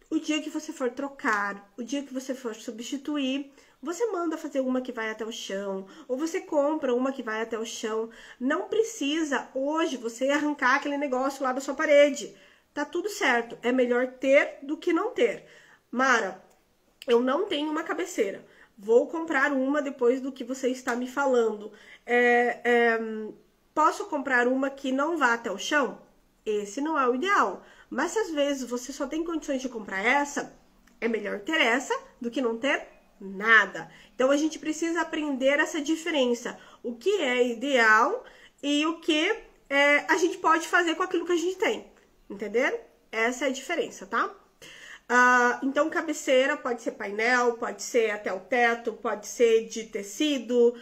O dia que você for trocar, o dia que você for substituir, você manda fazer uma que vai até o chão, ou você compra uma que vai até o chão. Não precisa hoje você arrancar aquele negócio lá da sua parede. Tá tudo certo, é melhor ter do que não ter. Mara, eu não tenho uma cabeceira, vou comprar uma depois do que você está me falando. Posso comprar uma que não vá até o chão? Esse não é o ideal. Mas se às vezes você só tem condições de comprar essa, é melhor ter essa do que não ter nada. Então a gente precisa aprender essa diferença. O que é ideal e o que a gente pode fazer com aquilo que a gente tem. Entenderam? Essa é a diferença, tá? Então, cabeceira pode ser painel, pode ser até o teto, pode ser de tecido.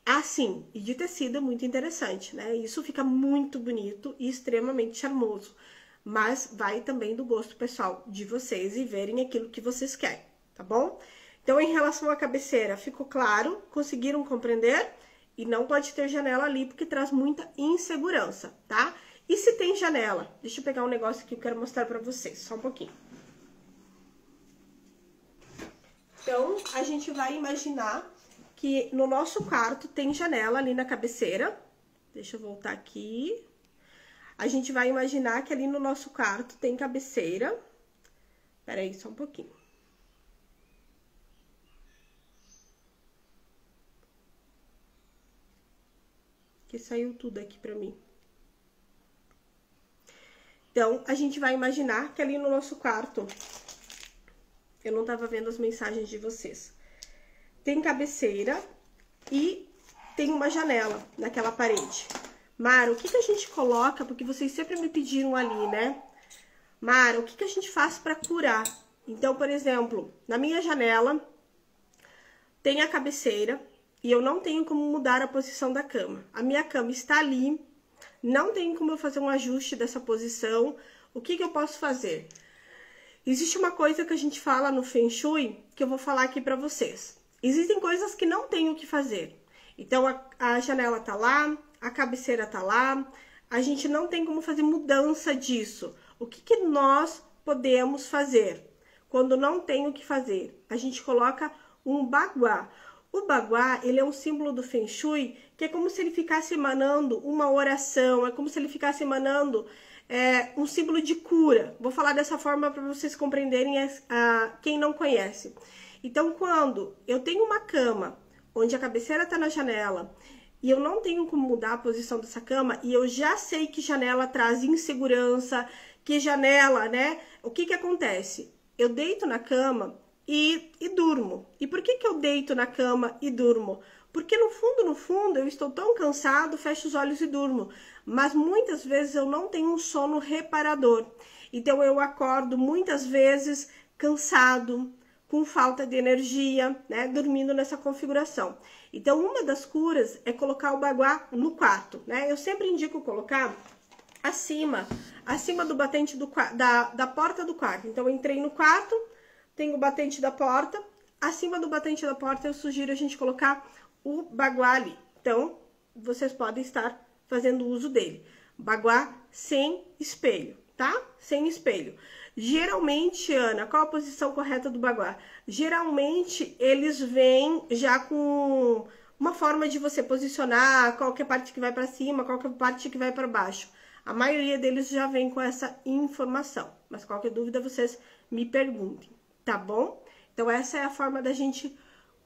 Assim, e de tecido é muito interessante, né? Isso fica muito bonito e extremamente charmoso. Mas vai também do gosto pessoal de vocês e verem aquilo que vocês querem, tá bom? Então, em relação à cabeceira, ficou claro? Conseguiram compreender? E não pode ter janela ali, porque traz muita insegurança, tá? E se tem janela? Deixa eu pegar um negócio que eu quero mostrar pra vocês, só um pouquinho. Então, a gente vai imaginar que no nosso quarto tem janela ali na cabeceira. Deixa eu voltar aqui. A gente vai imaginar que ali no nosso quarto tem cabeceira. Espera aí, só um pouquinho. Que saiu tudo aqui pra mim. Então, a gente vai imaginar que ali no nosso quarto, eu não tava vendo as mensagens de vocês, tem cabeceira e tem uma janela naquela parede. Mara, o que que a gente coloca? Porque vocês sempre me pediram ali, né? Mara, o que que a gente faz para curar? Então, por exemplo, na minha janela tem a cabeceira e eu não tenho como mudar a posição da cama. A minha cama está ali, não tem como eu fazer um ajuste dessa posição. O que que eu posso fazer? Existe uma coisa que a gente fala no Feng Shui, que eu vou falar aqui para vocês. Existem coisas que não tem o que fazer. Então, a janela tá lá, a cabeceira tá lá, a gente não tem como fazer mudança disso. O que que nós podemos fazer? Quando não tem o que fazer, a gente coloca um baguá. O baguá, ele é um símbolo do Feng Shui, que é como se ele ficasse emanando uma oração, é como se ele ficasse emanando um símbolo de cura. Vou falar dessa forma para vocês compreenderem quem não conhece. Então, quando eu tenho uma cama onde a cabeceira está na janela e eu não tenho como mudar a posição dessa cama e eu já sei que janela traz insegurança, que janela, né? O que que acontece? Eu deito na cama e durmo. E por que que eu deito na cama e durmo? Porque no fundo, eu estou tão cansado, fecho os olhos e durmo. Mas muitas vezes eu não tenho um sono reparador. Então eu acordo muitas vezes cansado, com falta de energia, né? Dormindo nessa configuração. Então uma das curas é colocar o baguá no quarto, né? Eu sempre indico colocar acima do batente da porta do quarto. Então eu entrei no quarto, tem o batente da porta, acima do batente da porta eu sugiro a gente colocar o baguá ali. Então, vocês podem estar fazendo uso dele. Baguá sem espelho, tá? Sem espelho. Geralmente, Ana, qual a posição correta do baguá? Geralmente, eles vêm já com uma forma de você posicionar qualquer parte que vai para cima, qualquer parte que vai para baixo. A maioria deles já vem com essa informação. Mas qualquer dúvida, vocês me perguntem. Tá bom? Então, essa é a forma da gente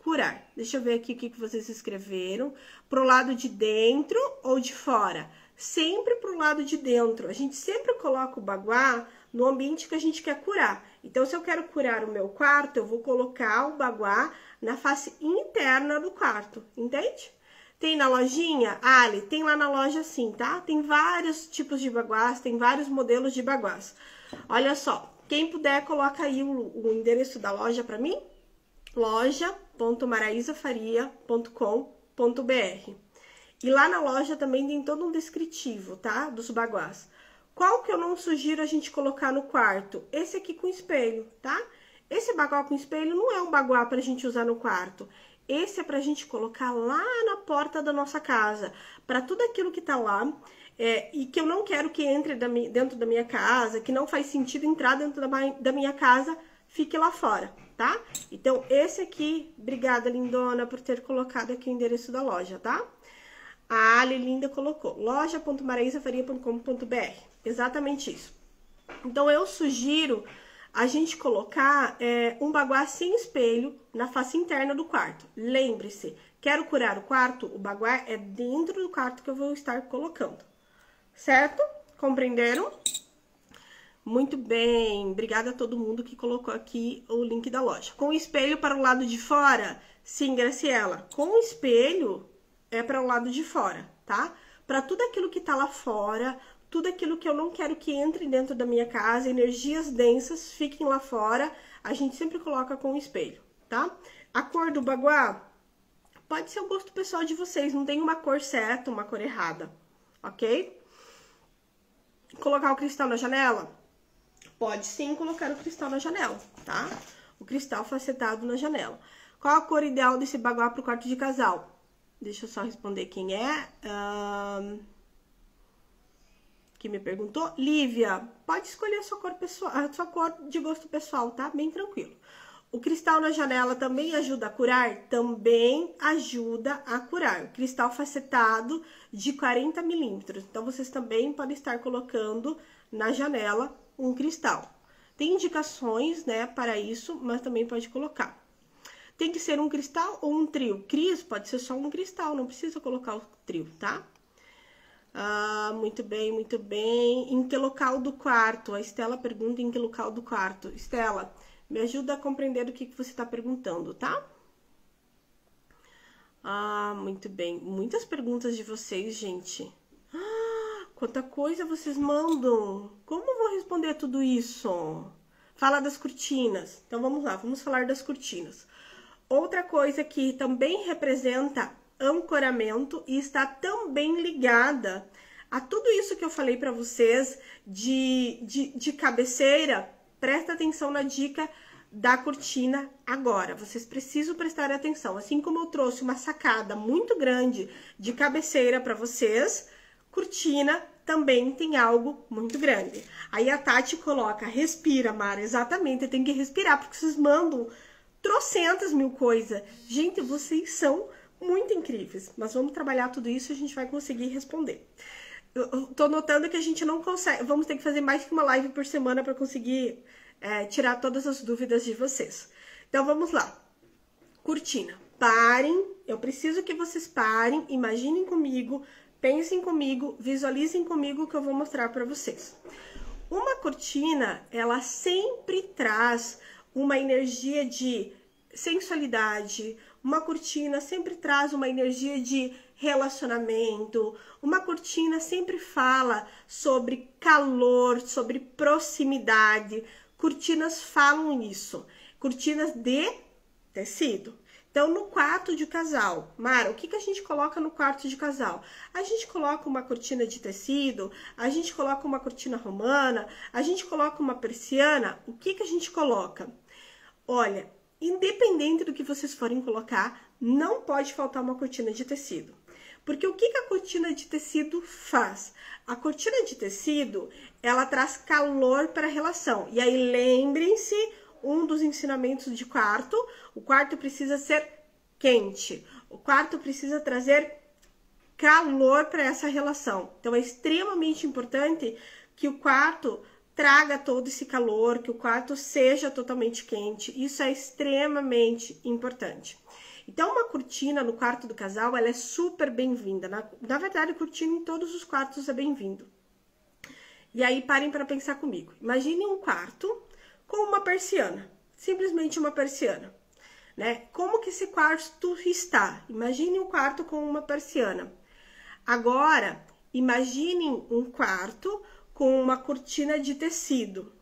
curar. Deixa eu ver aqui o que vocês escreveram. Pro lado de dentro ou de fora? Sempre pro lado de dentro. A gente sempre coloca o baguá no ambiente que a gente quer curar. Então, se eu quero curar o meu quarto, eu vou colocar o baguá na face interna do quarto. Entende? Tem na lojinha? Ali, tem lá na loja sim, tá? Tem vários tipos de baguás, tem vários modelos de baguás. Olha só. Quem puder, coloca aí o endereço da loja para mim, loja.maraisafaria.com.br. E lá na loja também tem todo um descritivo, tá? Dos baguás. Qual que eu não sugiro a gente colocar no quarto? Esse aqui com espelho, tá? Esse baguá com espelho não é um baguá pra gente usar no quarto. Esse é pra gente colocar lá na porta da nossa casa. Pra tudo aquilo que tá lá... e que eu não quero que entre dentro da minha casa, que não faz sentido entrar dentro da minha casa, fique lá fora, tá? Então, esse aqui, obrigada, lindona, por ter colocado aqui o endereço da loja, tá? A Ali Linda colocou, loja.maraísafaria.com.br, exatamente isso. Então, eu sugiro a gente colocar um baguá sem espelho na face interna do quarto. Lembre-se, quero curar o quarto, o baguá é dentro do quarto que eu vou estar colocando, certo? Compreenderam? Muito bem, obrigada a todo mundo que colocou aqui o link da loja. Com o espelho para o lado de fora? Sim, Graciela, com o espelho é para o lado de fora, tá? Para tudo aquilo que tá lá fora, tudo aquilo que eu não quero que entre dentro da minha casa, energias densas fiquem lá fora, a gente sempre coloca com o espelho, tá? A cor do baguá pode ser o gosto pessoal de vocês, não tem uma cor certa, uma cor errada, ok? Colocar o cristal na janela? Pode sim colocar o cristal na janela, tá? O cristal facetado na janela. Qual a cor ideal desse baguá para o quarto de casal? Deixa eu só responder quem é. Que me perguntou. Lívia, pode escolher a sua cor pessoal, a sua cor de gosto pessoal, tá? Bem tranquilo. O cristal na janela também ajuda a curar? Também ajuda a curar. O cristal facetado de 40 milímetros. Então, vocês também podem estar colocando na janela um cristal. Tem indicações, né, para isso, mas também pode colocar. Tem que ser um cristal ou um trio? Cris, pode ser só um cristal, não precisa colocar o trio, tá? Muito bem, muito bem. Em que local do quarto? A Estela pergunta em que local do quarto. Estela, me ajuda a compreender o que você está perguntando, tá? Muito bem. Muitas perguntas de vocês, gente. Quanta coisa vocês mandam. Como eu vou responder tudo isso? Fala das cortinas. Então, vamos lá. Vamos falar das cortinas. Outra coisa que também representa ancoramento e está também ligada a tudo isso que eu falei para vocês de cabeceira. Presta atenção na dica da cortina agora. Vocês precisam prestar atenção. Assim como eu trouxe uma sacada muito grande de cabeceira para vocês, cortina também tem algo muito grande. Aí a Tati coloca, respira, Mara. Exatamente, tem que respirar, porque vocês mandam trocentas mil coisas. Gente, vocês são muito incríveis. Mas vamos trabalhar tudo isso e a gente vai conseguir responder. Eu tô notando que a gente não consegue, vamos ter que fazer mais que uma live por semana para conseguir tirar todas as dúvidas de vocês. Então, vamos lá. Cortina. Parem, eu preciso que vocês parem, imaginem comigo, pensem comigo, visualizem comigo o que eu vou mostrar para vocês. Uma cortina, ela sempre traz uma energia de sensualidade, uma cortina sempre traz uma energia de relacionamento, uma cortina sempre fala sobre calor, sobre proximidade. Cortinas falam nisso, cortinas de tecido. Então, no quarto de casal, Mara, o que a gente coloca no quarto de casal? A gente coloca uma cortina de tecido, a gente coloca uma cortina romana, a gente coloca uma persiana, o que a gente coloca? Olha, independente do que vocês forem colocar, não pode faltar uma cortina de tecido. Porque o que a cortina de tecido faz? A cortina de tecido, ela traz calor para a relação. E aí, lembrem-se, um dos ensinamentos de quarto, o quarto precisa ser quente. O quarto precisa trazer calor para essa relação. Então, é extremamente importante que o quarto traga todo esse calor, que o quarto seja totalmente quente. Isso é extremamente importante. Então, uma cortina no quarto do casal, ela é super bem-vinda. Na verdade, cortina em todos os quartos é bem-vindo. E aí, parem para pensar comigo. Imagine um quarto com uma persiana, simplesmente uma persiana, né? Como que esse quarto está? Imagine um quarto com uma persiana. Agora, imaginem um quarto com uma cortina de tecido.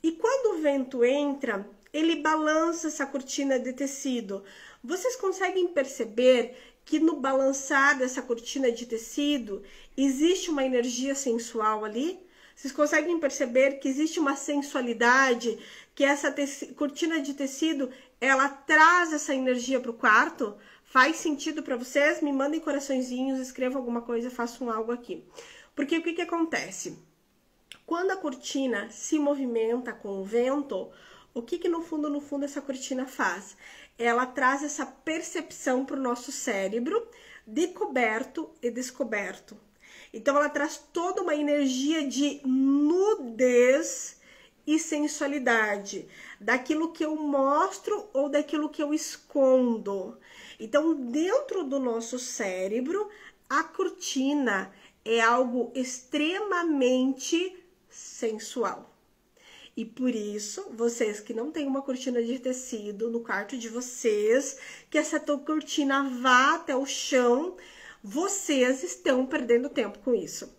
E quando o vento entra, ele balança essa cortina de tecido. Vocês conseguem perceber que no balançar dessa cortina de tecido existe uma energia sensual ali? Vocês conseguem perceber que existe uma sensualidade, que essa cortina de tecido, ela traz essa energia para o quarto? Faz sentido para vocês? Me mandem coraçõezinhos, escrevam alguma coisa, façam algo aqui. Porque o que acontece? Quando a cortina se movimenta com o vento o que no fundo essa cortina faz? Ela traz essa percepção para o nosso cérebro de coberto e descoberto. Então, ela traz toda uma energia de nudez e sensualidade, daquilo que eu mostro ou daquilo que eu escondo. Então, dentro do nosso cérebro, a cortina é algo extremamente sensual. E por isso, vocês que não têm uma cortina de tecido no quarto de vocês, que essa cortina vá até o chão, vocês estão perdendo tempo com isso.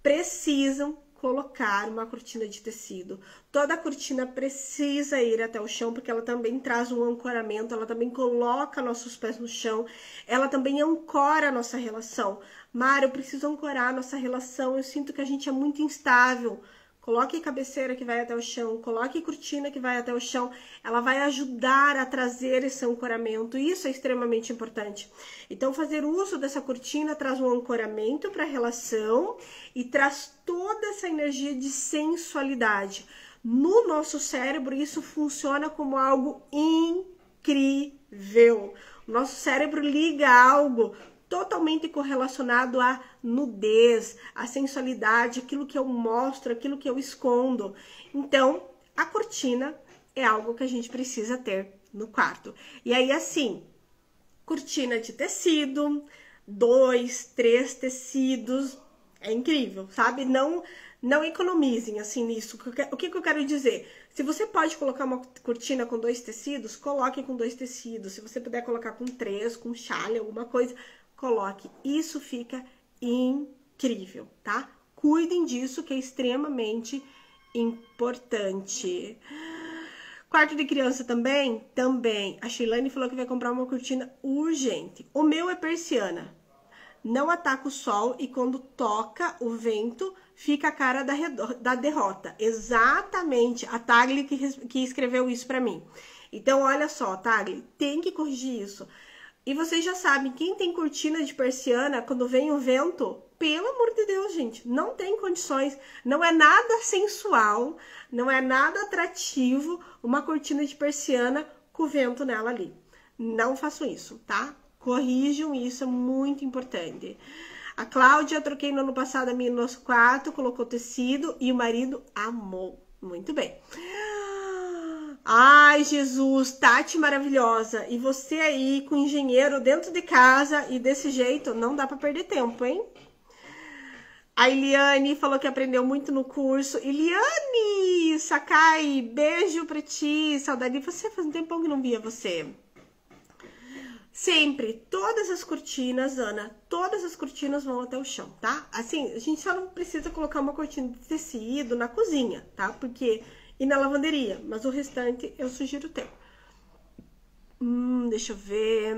Precisam colocar uma cortina de tecido. Toda cortina precisa ir até o chão, porque ela também traz um ancoramento, ela também coloca nossos pés no chão, ela também ancora a nossa relação. Mara, eu preciso ancorar a nossa relação, eu sinto que a gente é muito instável. Coloque cabeceira que vai até o chão, coloque cortina que vai até o chão. Ela vai ajudar a trazer esse ancoramento. Isso é extremamente importante. Então, fazer uso dessa cortina traz um ancoramento para a relação e traz toda essa energia de sensualidade. No nosso cérebro, isso funciona como algo incrível. O nosso cérebro liga algo totalmente correlacionado à nudez, à sensualidade, aquilo que eu mostro, aquilo que eu escondo. Então, a cortina é algo que a gente precisa ter no quarto. E aí, assim, cortina de tecido, 2, 3 tecidos, é incrível, sabe? Não economizem, assim, nisso. O que eu quero dizer? Se você pode colocar uma cortina com 2 tecidos, coloque com 2 tecidos. Se você puder colocar com 3, com chale, alguma coisa, coloque. Isso fica incrível, tá? Cuidem disso, que é extremamente importante. Quarto de criança também? Também. A Sheilane falou que vai comprar uma cortina urgente. O meu é persiana. Não ataca o sol e quando toca o vento, fica a cara da derrota. Exatamente. A Tagli que escreveu isso pra mim. Então, olha só, Tagli, tem que corrigir isso. E vocês já sabem, quem tem cortina de persiana, quando vem o vento, pelo amor de Deus, gente, não tem condições. Não é nada sensual, não é nada atrativo uma cortina de persiana com o vento nela ali. Não façam isso, tá? Corrijam isso, é muito importante. A Cláudia, troquei no ano passado a minha no nosso quarto, colocou tecido e o marido amou. Muito bem. Ai, Jesus, Tati maravilhosa. E você aí com engenheiro dentro de casa e desse jeito, não dá pra perder tempo, hein? A Eliane falou que aprendeu muito no curso. Eliane, Sakai, beijo pra ti. Saudade de você, faz um tempão que não via você. Sempre, todas as cortinas, Ana, todas as cortinas vão até o chão, tá? Assim, a gente só não precisa colocar uma cortina de tecido na cozinha, tá? Porque... E na lavanderia, mas o restante eu sugiro ter. Deixa eu ver.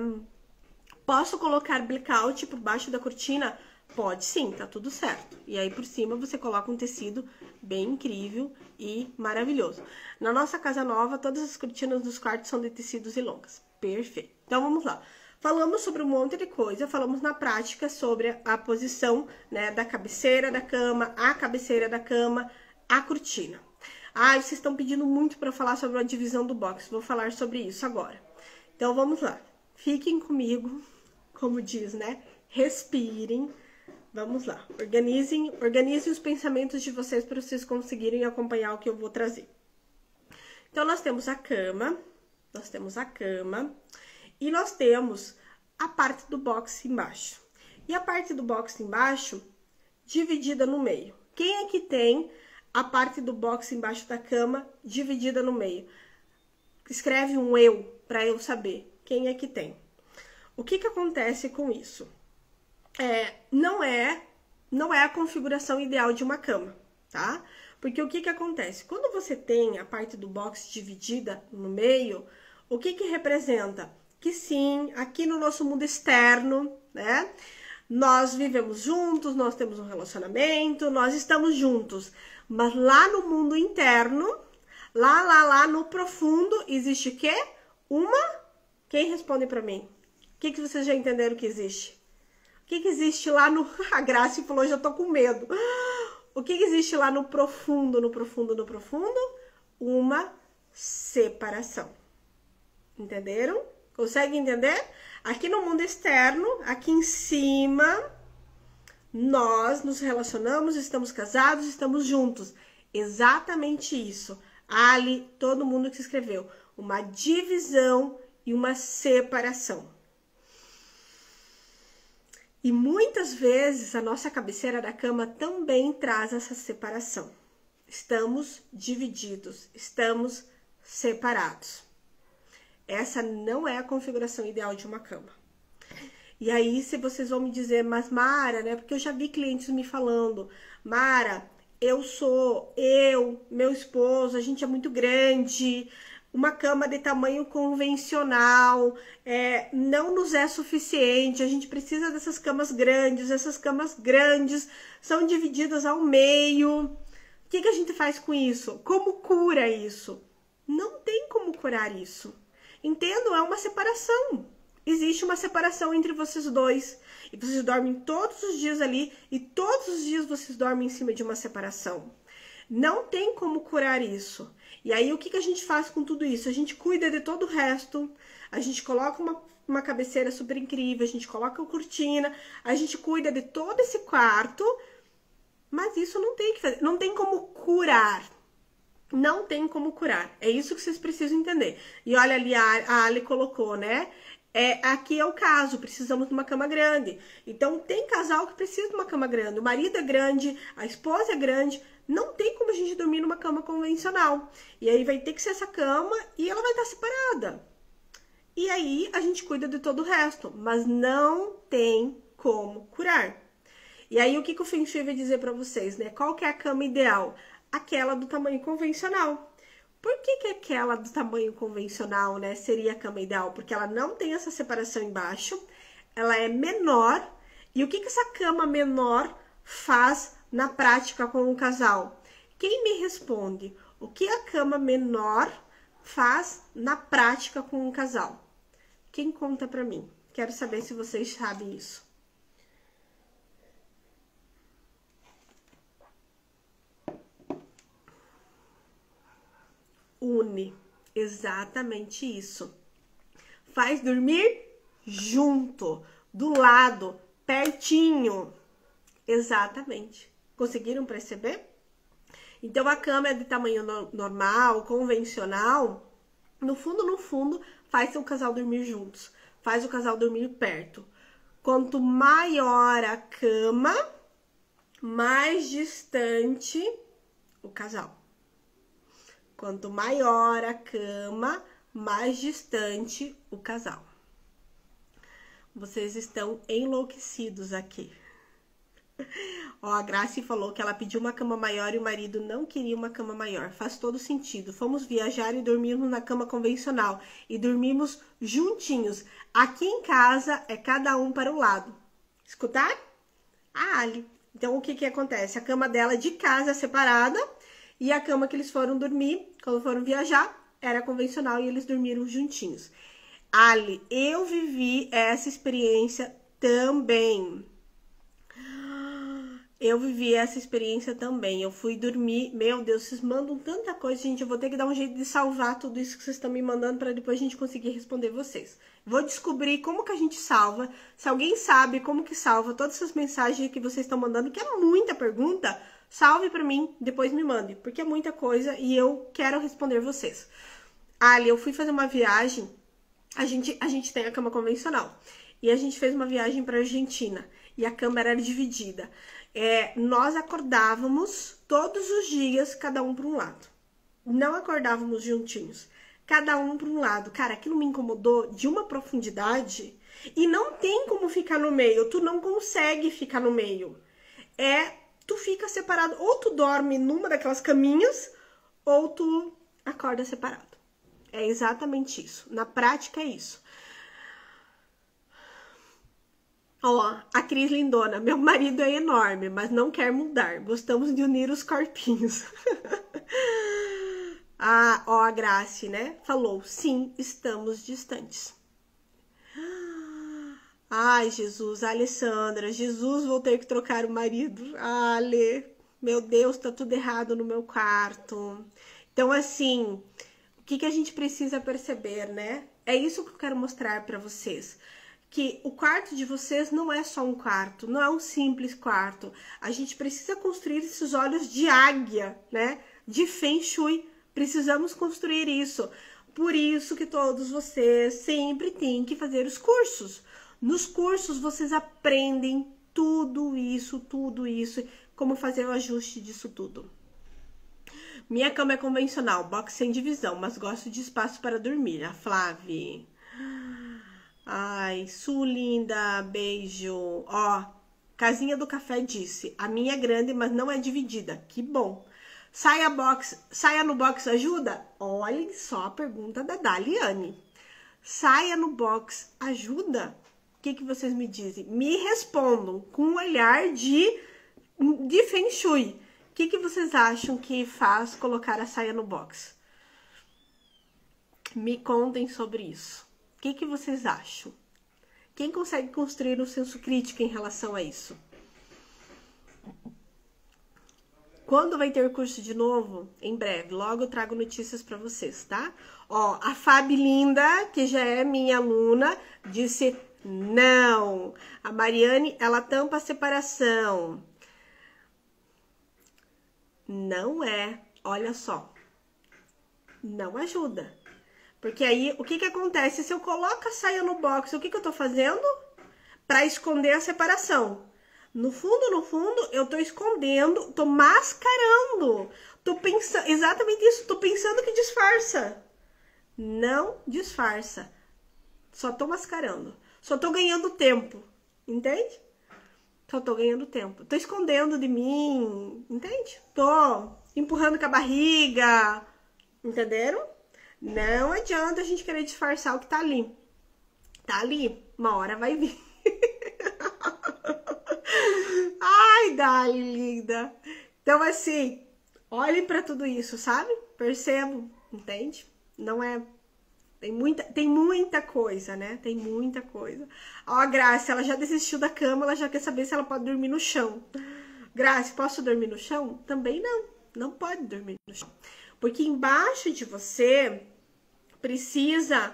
Posso colocar blackout por baixo da cortina? Pode sim, tá tudo certo. E aí por cima você coloca um tecido bem incrível e maravilhoso. Na nossa casa nova, todas as cortinas dos quartos são de tecidos e longas. Perfeito. Então vamos lá. Falamos sobre um monte de coisa, falamos na prática sobre a posição, né, da cabeceira da cama, a cabeceira da cama, a cortina. Ah, vocês estão pedindo muito para falar sobre a divisão do box. Vou falar sobre isso agora. Então, vamos lá. Fiquem comigo, como diz, né? Respirem. Vamos lá. Organizem os pensamentos de vocês para vocês conseguirem acompanhar o que eu vou trazer. Então, nós temos a cama. E nós temos a parte do box embaixo. E a parte do box embaixo, dividida no meio. Quem é que tem... a parte do box embaixo da cama dividida no meio? Escreve um eu, para eu saber quem é que tem. O que acontece com isso? Não é a configuração ideal de uma cama, tá? Porque o que acontece? Quando você tem a parte do box dividida no meio, o que representa? Que sim, aqui no nosso mundo externo, né? Nós vivemos juntos, nós temos um relacionamento, nós estamos juntos. Mas lá no mundo interno, lá no profundo, existe o quê? Quem responde pra mim? O que vocês já entenderam que existe? O que existe lá no... A Graça falou, já tô com medo. O que existe lá no profundo? Uma separação. Entenderam? Consegue entender? Aqui no mundo externo, aqui em cima, nós nos relacionamos, estamos casados, estamos juntos. Exatamente isso. Ali, todo mundo que escreveu. Uma divisão e uma separação. E muitas vezes a nossa cabeceira da cama também traz essa separação. Estamos divididos, estamos separados. Essa não é a configuração ideal de uma cama. E aí, se vocês vão me dizer, mas Mara, né? Porque eu já vi clientes me falando, Mara, meu esposo, a gente é muito grande, uma cama de tamanho convencional não nos é suficiente, a gente precisa dessas camas grandes, essas camas grandes são divididas ao meio. O que a gente faz com isso? Como cura isso? Não tem como curar isso. Entendo, é uma separação. Existe uma separação entre vocês dois. E vocês dormem todos os dias ali. E todos os dias vocês dormem em cima de uma separação. Não tem como curar isso. E aí, o que a gente faz com tudo isso? A gente cuida de todo o resto. A gente coloca uma cabeceira super incrível. A gente coloca a cortina. A gente cuida de todo esse quarto. Mas isso não tem que fazer. Não tem como curar. Não tem como curar. É isso que vocês precisam entender. E olha ali, a Ali colocou, né? Aqui é o caso, precisamos de uma cama grande. Então, tem casal que precisa de uma cama grande. O marido é grande, a esposa é grande. Não tem como a gente dormir numa cama convencional. E aí, vai ter que ser essa cama e ela vai estar separada. E aí, a gente cuida de todo o resto. Mas não tem como curar. E aí, o que o Feng Shui vai dizer pra vocês, né? Qual que é a cama ideal? Aquela do tamanho convencional. Por que aquela do tamanho convencional, né, seria a cama ideal? Porque ela não tem essa separação embaixo, ela é menor. E o que essa cama menor faz na prática com o casal? Quem me responde? O que a cama menor faz na prática com o casal? Quem conta pra mim? Quero saber se vocês sabem isso. Une, exatamente isso. Faz dormir junto, do lado, pertinho. Exatamente. Conseguiram perceber? Então, a cama é de tamanho normal, convencional. No fundo, faz o casal dormir juntos. Faz o casal dormir perto. Quanto maior a cama, mais distante o casal. Quanto maior a cama, mais distante o casal. Vocês estão enlouquecidos aqui. Ó, a Grace falou que ela pediu uma cama maior e o marido não queria uma cama maior. Faz todo sentido. Fomos viajar e dormimos na cama convencional. E dormimos juntinhos. Aqui em casa é cada um para o lado. Escutar? A Ali. Então, o que acontece? A cama dela de casa é separada. E a cama que eles foram dormir, quando foram viajar, era convencional e eles dormiram juntinhos. Ali, eu vivi essa experiência também. Eu fui dormir. Meu Deus, vocês mandam tanta coisa, gente. Eu vou ter que dar um jeito de salvar tudo isso que vocês estão me mandando para depois a gente conseguir responder vocês. Vou descobrir como que a gente salva. Se alguém sabe como que salva todas essas mensagens que vocês estão mandando, que é muita pergunta, salve para mim, depois me mande, porque é muita coisa e eu quero responder vocês. Ali, eu fui fazer uma viagem. A gente tem a cama convencional. E a gente fez uma viagem para Argentina. E a cama era dividida. Nós acordávamos todos os dias, cada um para um lado. Não acordávamos juntinhos. Cada um para um lado. Cara, aquilo me incomodou de uma profundidade. E não tem como ficar no meio. Tu não consegue ficar no meio. Tu fica separado. Ou tu dorme numa daquelas caminhas, ou tu acorda separado. É exatamente isso. Na prática é isso. Ó, a Cris Lindona. Meu marido é enorme, mas não quer mudar. Gostamos de unir os corpinhos. A Grace, né? Falou, sim, estamos distantes. Ai, Jesus, a Alessandra. Jesus, vou ter que trocar o marido. Ale, meu Deus, tá tudo errado no meu quarto. Então, assim, o que a gente precisa perceber, né? É isso que eu quero mostrar para vocês. Que o quarto de vocês não é só um quarto, não é um simples quarto. A gente precisa construir esses olhos de águia, né? De Feng Shui. Precisamos construir isso. Por isso que todos vocês sempre têm que fazer os cursos. Nos cursos vocês aprendem tudo isso, como fazer o ajuste disso tudo. Minha cama é convencional, box sem divisão, mas gosto de espaço para dormir. A Flávia. Ai, Su, linda, beijo. Ó, Casinha do Café disse, a minha é grande, mas não é dividida. Que bom. Saia no box ajuda? Olhem só a pergunta da Daliane. Saia no box ajuda? O que vocês me dizem? Me respondam com um olhar de Feng Shui. O que vocês acham que faz colocar a saia no box? Me contem sobre isso. O que vocês acham? Quem consegue construir um senso crítico em relação a isso? Quando vai ter curso de novo? Em breve. Logo eu trago notícias para vocês, tá? Ó, a Fabi linda, que já é minha aluna, disse não. A Mariane, ela tampa a separação. Não é. Olha só. Não ajuda. Porque aí, o que acontece? Se eu coloco a saia no box, o que eu tô fazendo? Para esconder a separação. No fundo, eu tô escondendo, tô mascarando. Tô pensando, exatamente isso, tô pensando que disfarça. Não disfarça. Só tô mascarando. Só tô ganhando tempo, entende? Só tô ganhando tempo. Tô escondendo de mim, entende? Tô empurrando com a barriga, entenderam? Não adianta a gente querer disfarçar o que tá ali. Tá ali, uma hora vai vir. Ai, Dali, linda. Então, assim, olhem pra tudo isso, sabe? Percebo, entende? Não é... Tem muita coisa, né? Tem muita coisa. Ó, a Graça, ela já desistiu da cama, ela já quer saber se ela pode dormir no chão. Graça, posso dormir no chão? Também não. Não pode dormir no chão. Porque embaixo de você precisa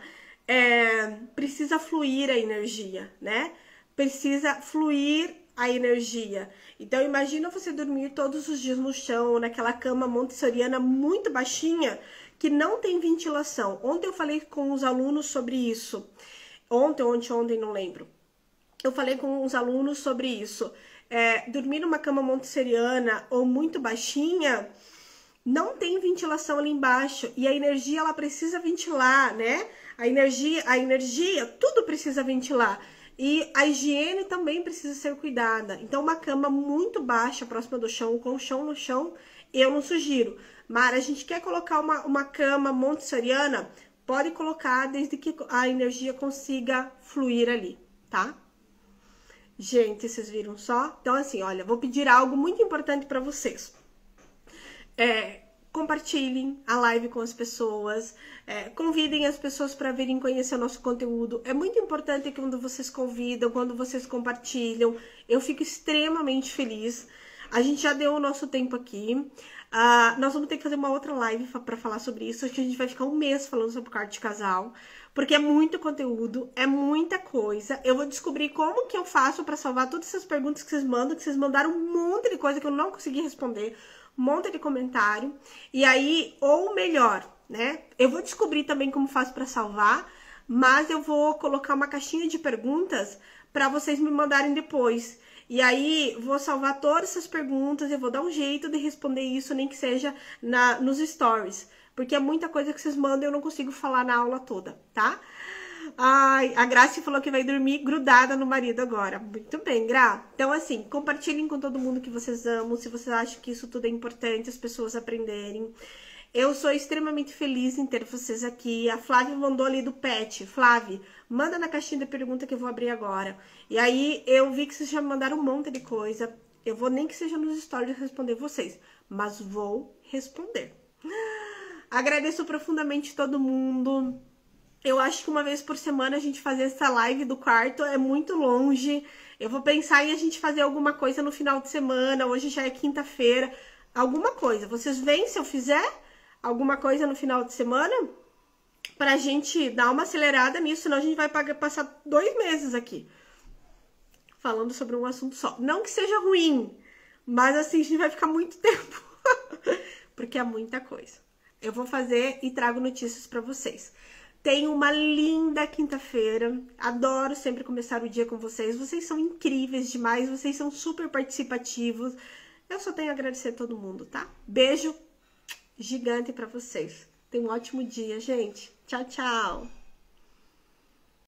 fluir a energia, né? Precisa fluir a energia. Então, imagina você dormir todos os dias no chão, naquela cama montessoriana muito baixinha, que não tem ventilação. Ontem eu falei com os alunos sobre isso. Ontem, não lembro. Eu falei com os alunos sobre isso. Dormir numa cama montessoriana ou muito baixinha, não tem ventilação ali embaixo. E a energia, ela precisa ventilar, né? A energia, tudo precisa ventilar. E a higiene também precisa ser cuidada. Então, uma cama muito baixa, próxima do chão, com o chão no chão, eu não sugiro. Mas a gente quer colocar uma cama montessoriana, pode colocar desde que a energia consiga fluir ali, tá? Gente, vocês viram só? Então, assim, olha, vou pedir algo muito importante para vocês. Compartilhem a live com as pessoas, convidem as pessoas para virem conhecer o nosso conteúdo. É muito importante que quando vocês convidam, quando vocês compartilham, eu fico extremamente feliz. A gente já deu o nosso tempo aqui. Nós vamos ter que fazer uma outra live para falar sobre isso. Acho que a gente vai ficar um mês falando sobre quarto de casal, porque é muito conteúdo, é muita coisa. Eu vou descobrir como que eu faço para salvar todas essas perguntas que vocês mandam, que vocês mandaram um monte de coisa que eu não consegui responder, um monte de comentário. E aí, ou melhor, né? Eu vou descobrir também como faço para salvar, mas eu vou colocar uma caixinha de perguntas para vocês me mandarem depois. E aí, vou salvar todas essas perguntas, eu vou dar um jeito de responder isso, nem que seja nos stories. Porque é muita coisa que vocês mandam e eu não consigo falar na aula toda, tá? Ai, a Graça falou que vai dormir grudada no marido agora. Muito bem, Gra. Então, assim, compartilhem com todo mundo que vocês amam, se vocês acham que isso tudo é importante, as pessoas aprenderem. Eu sou extremamente feliz em ter vocês aqui. A Flávia mandou ali do pet. Flávia, manda na caixinha de pergunta que eu vou abrir agora. E aí, eu vi que vocês já mandaram um monte de coisa. Eu vou, nem que seja nos stories, responder vocês. Mas vou responder. Agradeço profundamente todo mundo. Eu acho que uma vez por semana a gente fazer essa live do quarto é muito longe. Eu vou pensar em a gente fazer alguma coisa no final de semana. Hoje já é quinta-feira. Alguma coisa. Vocês veem se eu fizer alguma coisa no final de semana? pra gente dar uma acelerada nisso, senão a gente vai passar 2 meses aqui falando sobre um assunto só. Não que seja ruim, mas assim, a gente vai ficar muito tempo, porque é muita coisa. Eu vou fazer e trago notícias pra vocês. Tenham uma linda quinta-feira. Adoro sempre começar o dia com vocês. Vocês são incríveis demais, vocês são super participativos. Eu só tenho a agradecer a todo mundo, tá? Beijo gigante pra vocês. Tenham um ótimo dia, gente. Tchau, tchau.